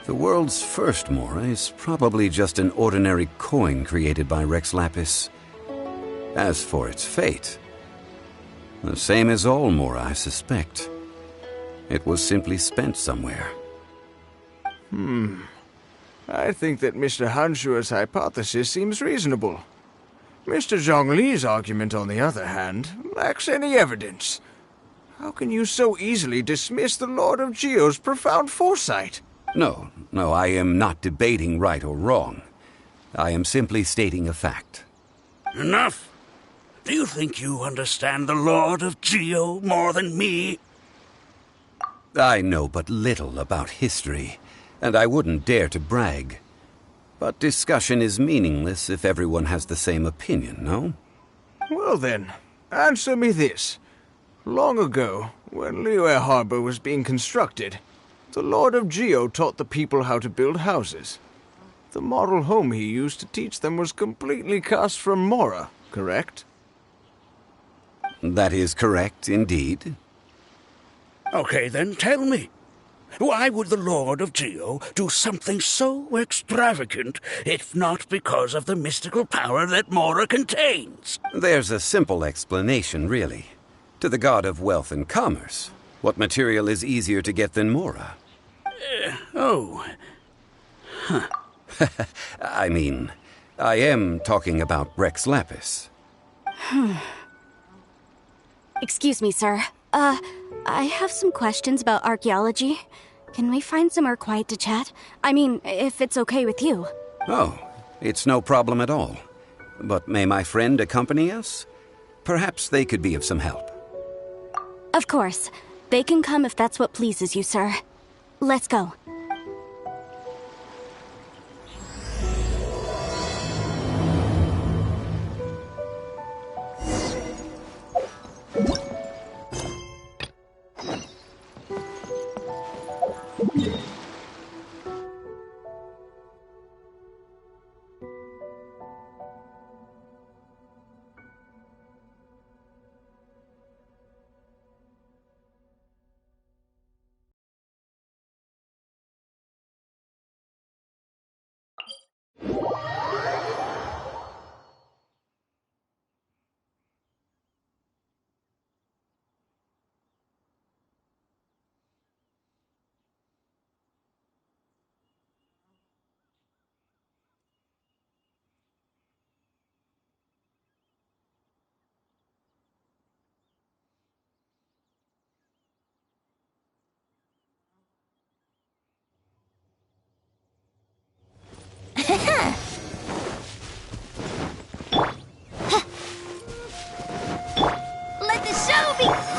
The world's first Mora is probably just an ordinary coin created by Rex Lapis. As for its fate, the same as all Mora, I suspect. It was simply spent somewhere.
I think that Mr. Hanshua's hypothesis seems reasonable. Mr. Zhongli's argument, on the other hand, lacks any evidence. How can you so easily dismiss the Lord of Geo's profound foresight?
No, I am not debating right or wrong. I am simply stating a fact.
Enough! Do you think you understand the Lord of Geo more than me?
I know but little about history, and I wouldn't dare to brag. But discussion is meaningless if everyone has the same opinion, no?
Well then, answer me this. Long ago, when Liyue Harbor was being constructed, the Lord of Geo taught the people how to build houses. The model home he used to teach them was completely cast from Mora, correct?
That is correct, indeed.
Okay, then tell me. Why would the Lord of Geo do something so extravagant, if not because of the mystical power that Mora contains?
There's a simple explanation, really. To the god of wealth and commerce, what material is easier to get than Mora? I mean, I am talking about Rex Lapis.
Excuse me, sir. I have some questions about archaeology. Can we find somewhere quiet to chat? I mean, if it's okay with you.
Oh, it's no problem at all. But may my friend accompany us? Perhaps they could be of some help.
Of course. They can come if that's what pleases you, sir. Let's go.
Let the show be...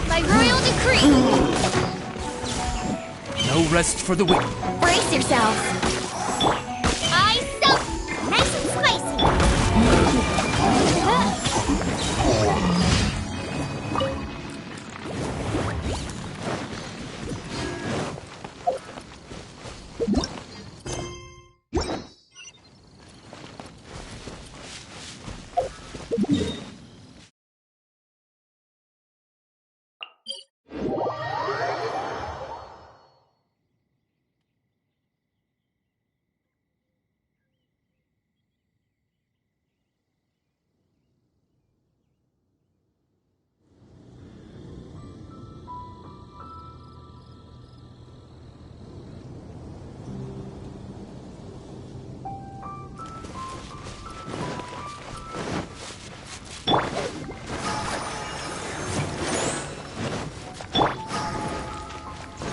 By royal decree!
No rest for the weak.
Brace yourselves! Eyes up! Nice and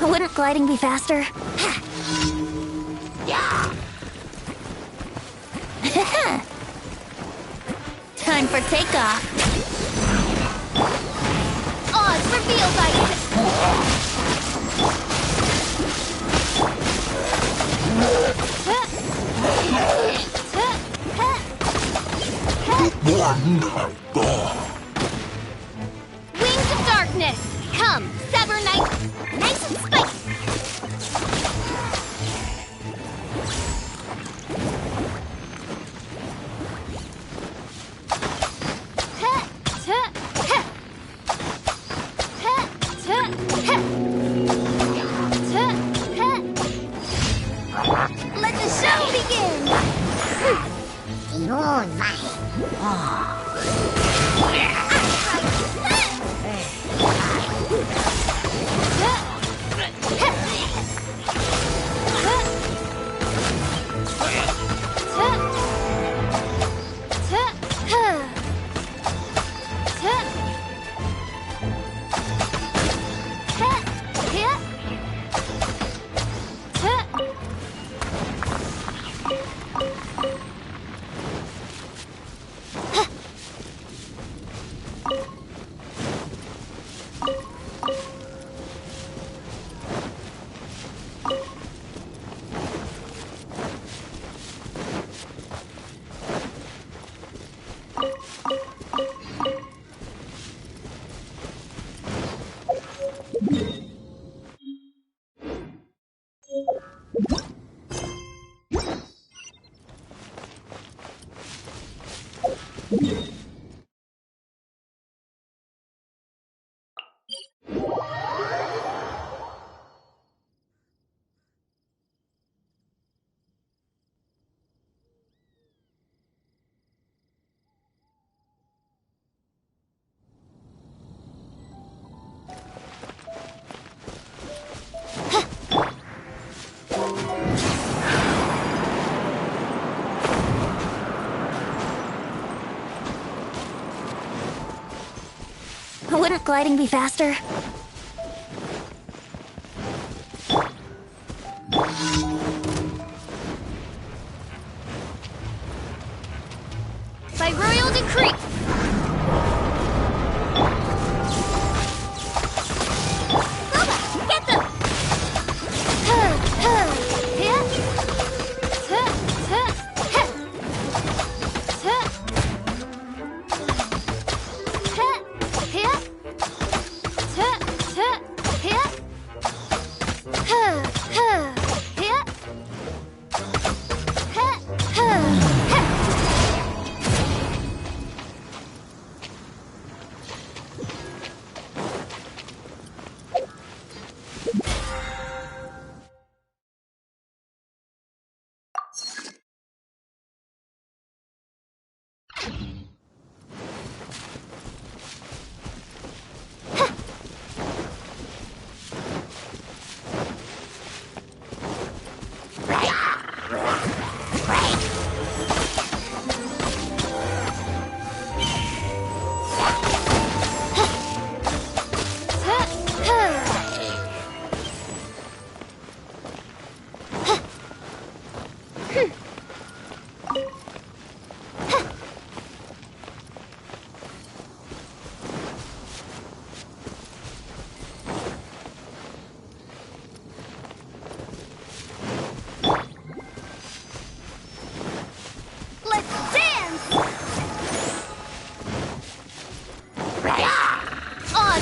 Wouldn't gliding be faster?
Time for takeoff! Odds revealed by Wings of darkness! Come, sever night! Nice and spicy! Let the show begin!
Wouldn't gliding be faster?
By royal decree! Get them!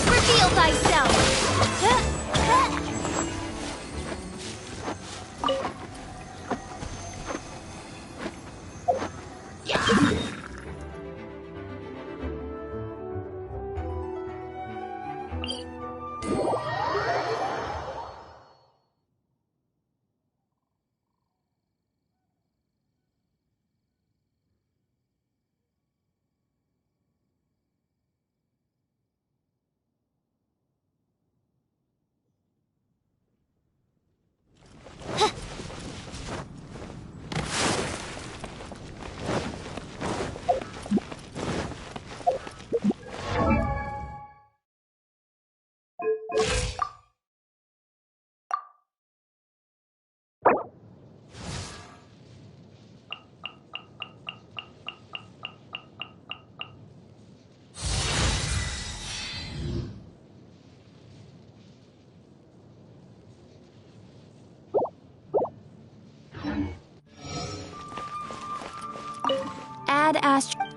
Reveal thyself! Add Astro.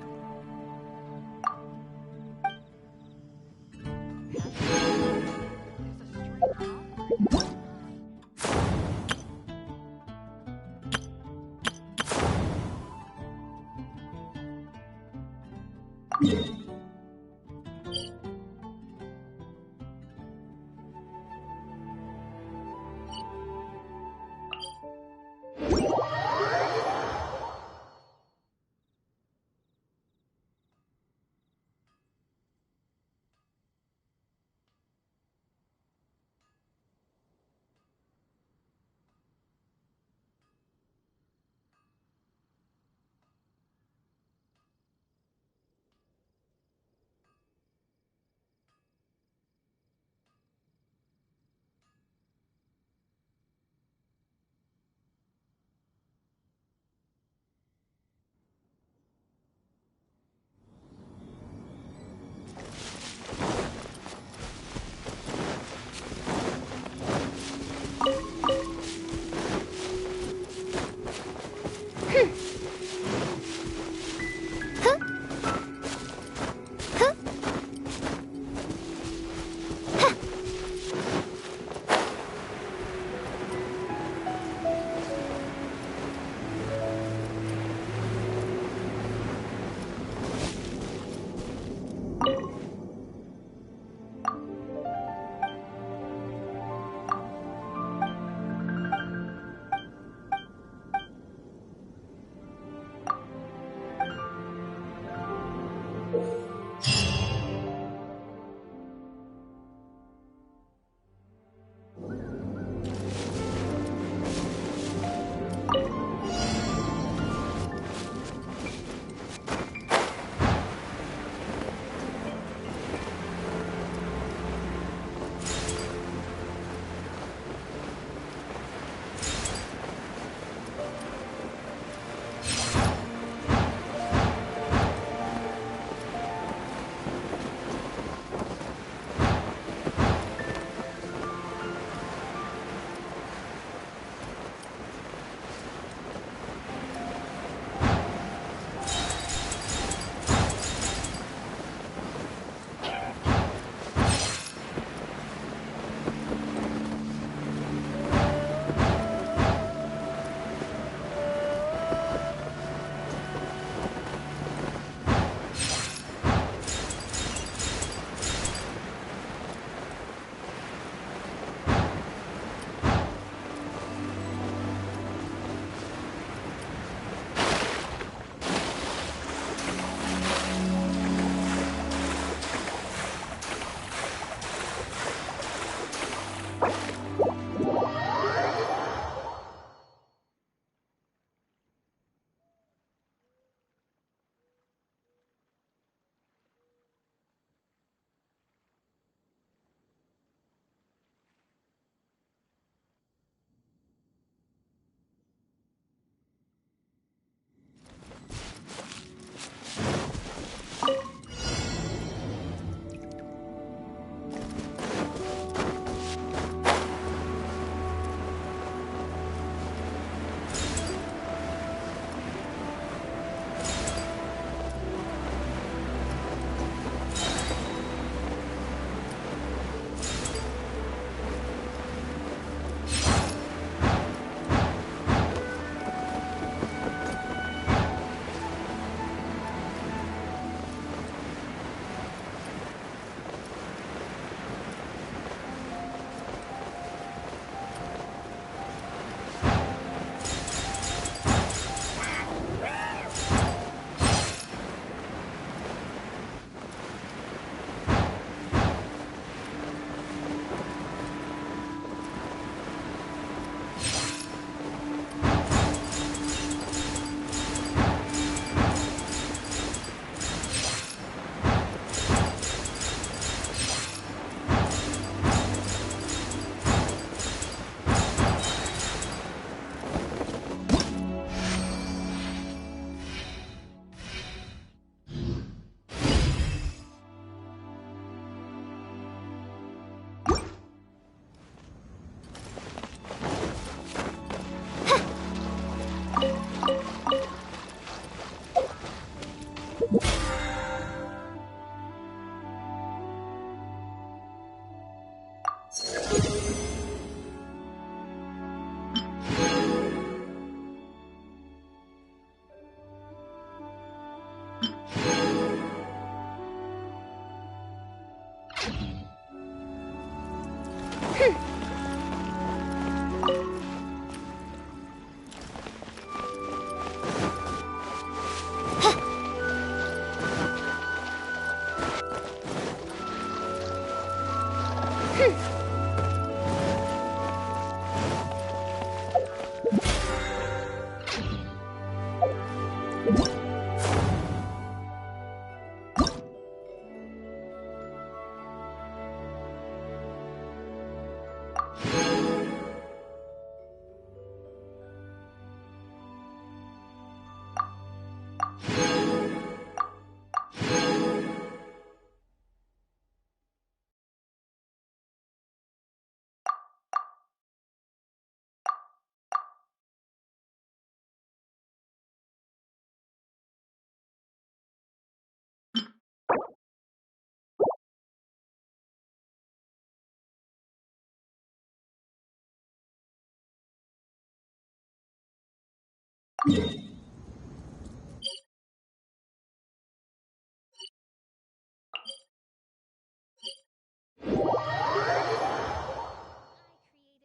created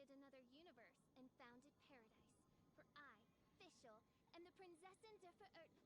another universe and founded paradise. For I, Fischl, and the Prinzessin der Verirrt...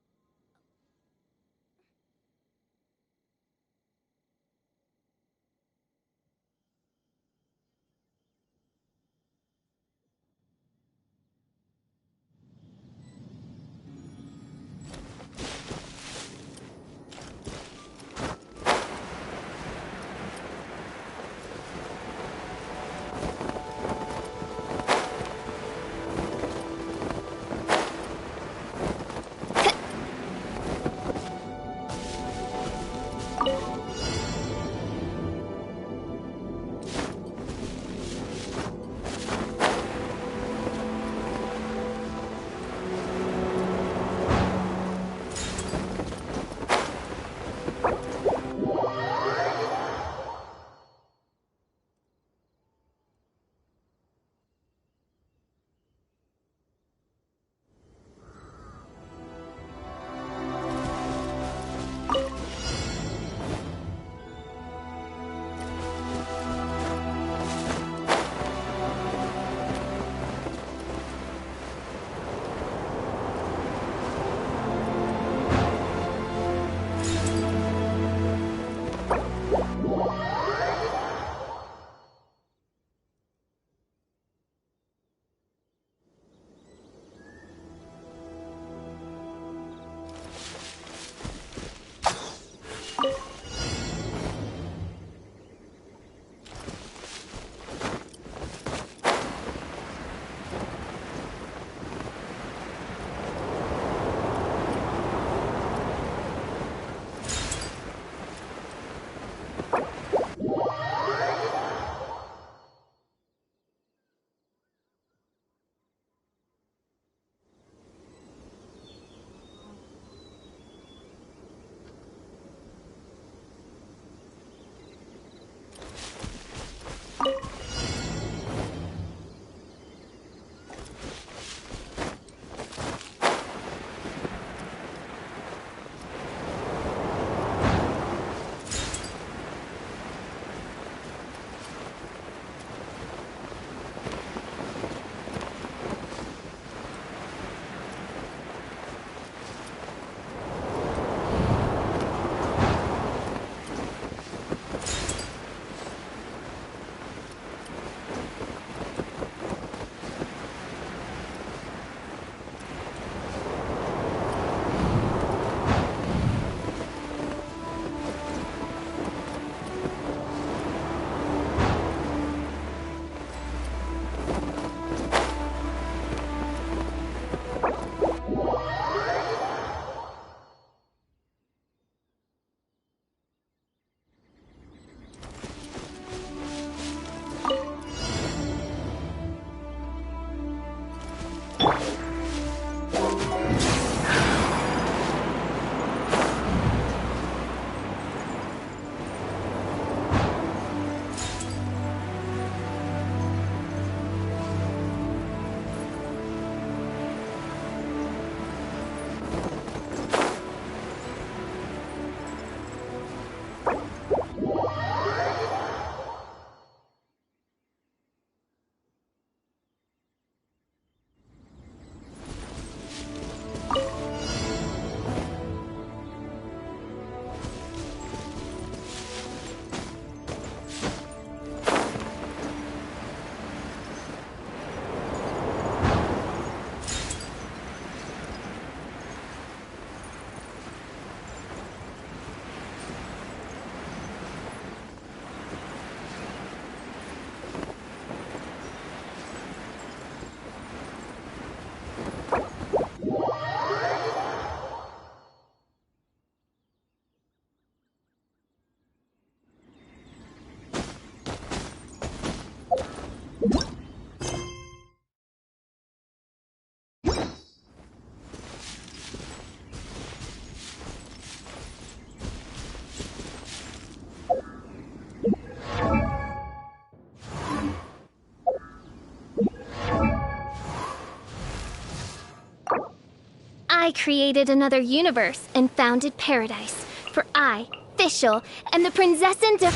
I created another universe and founded paradise. For I, Fischl, am the Prinzessin de...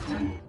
Hmm.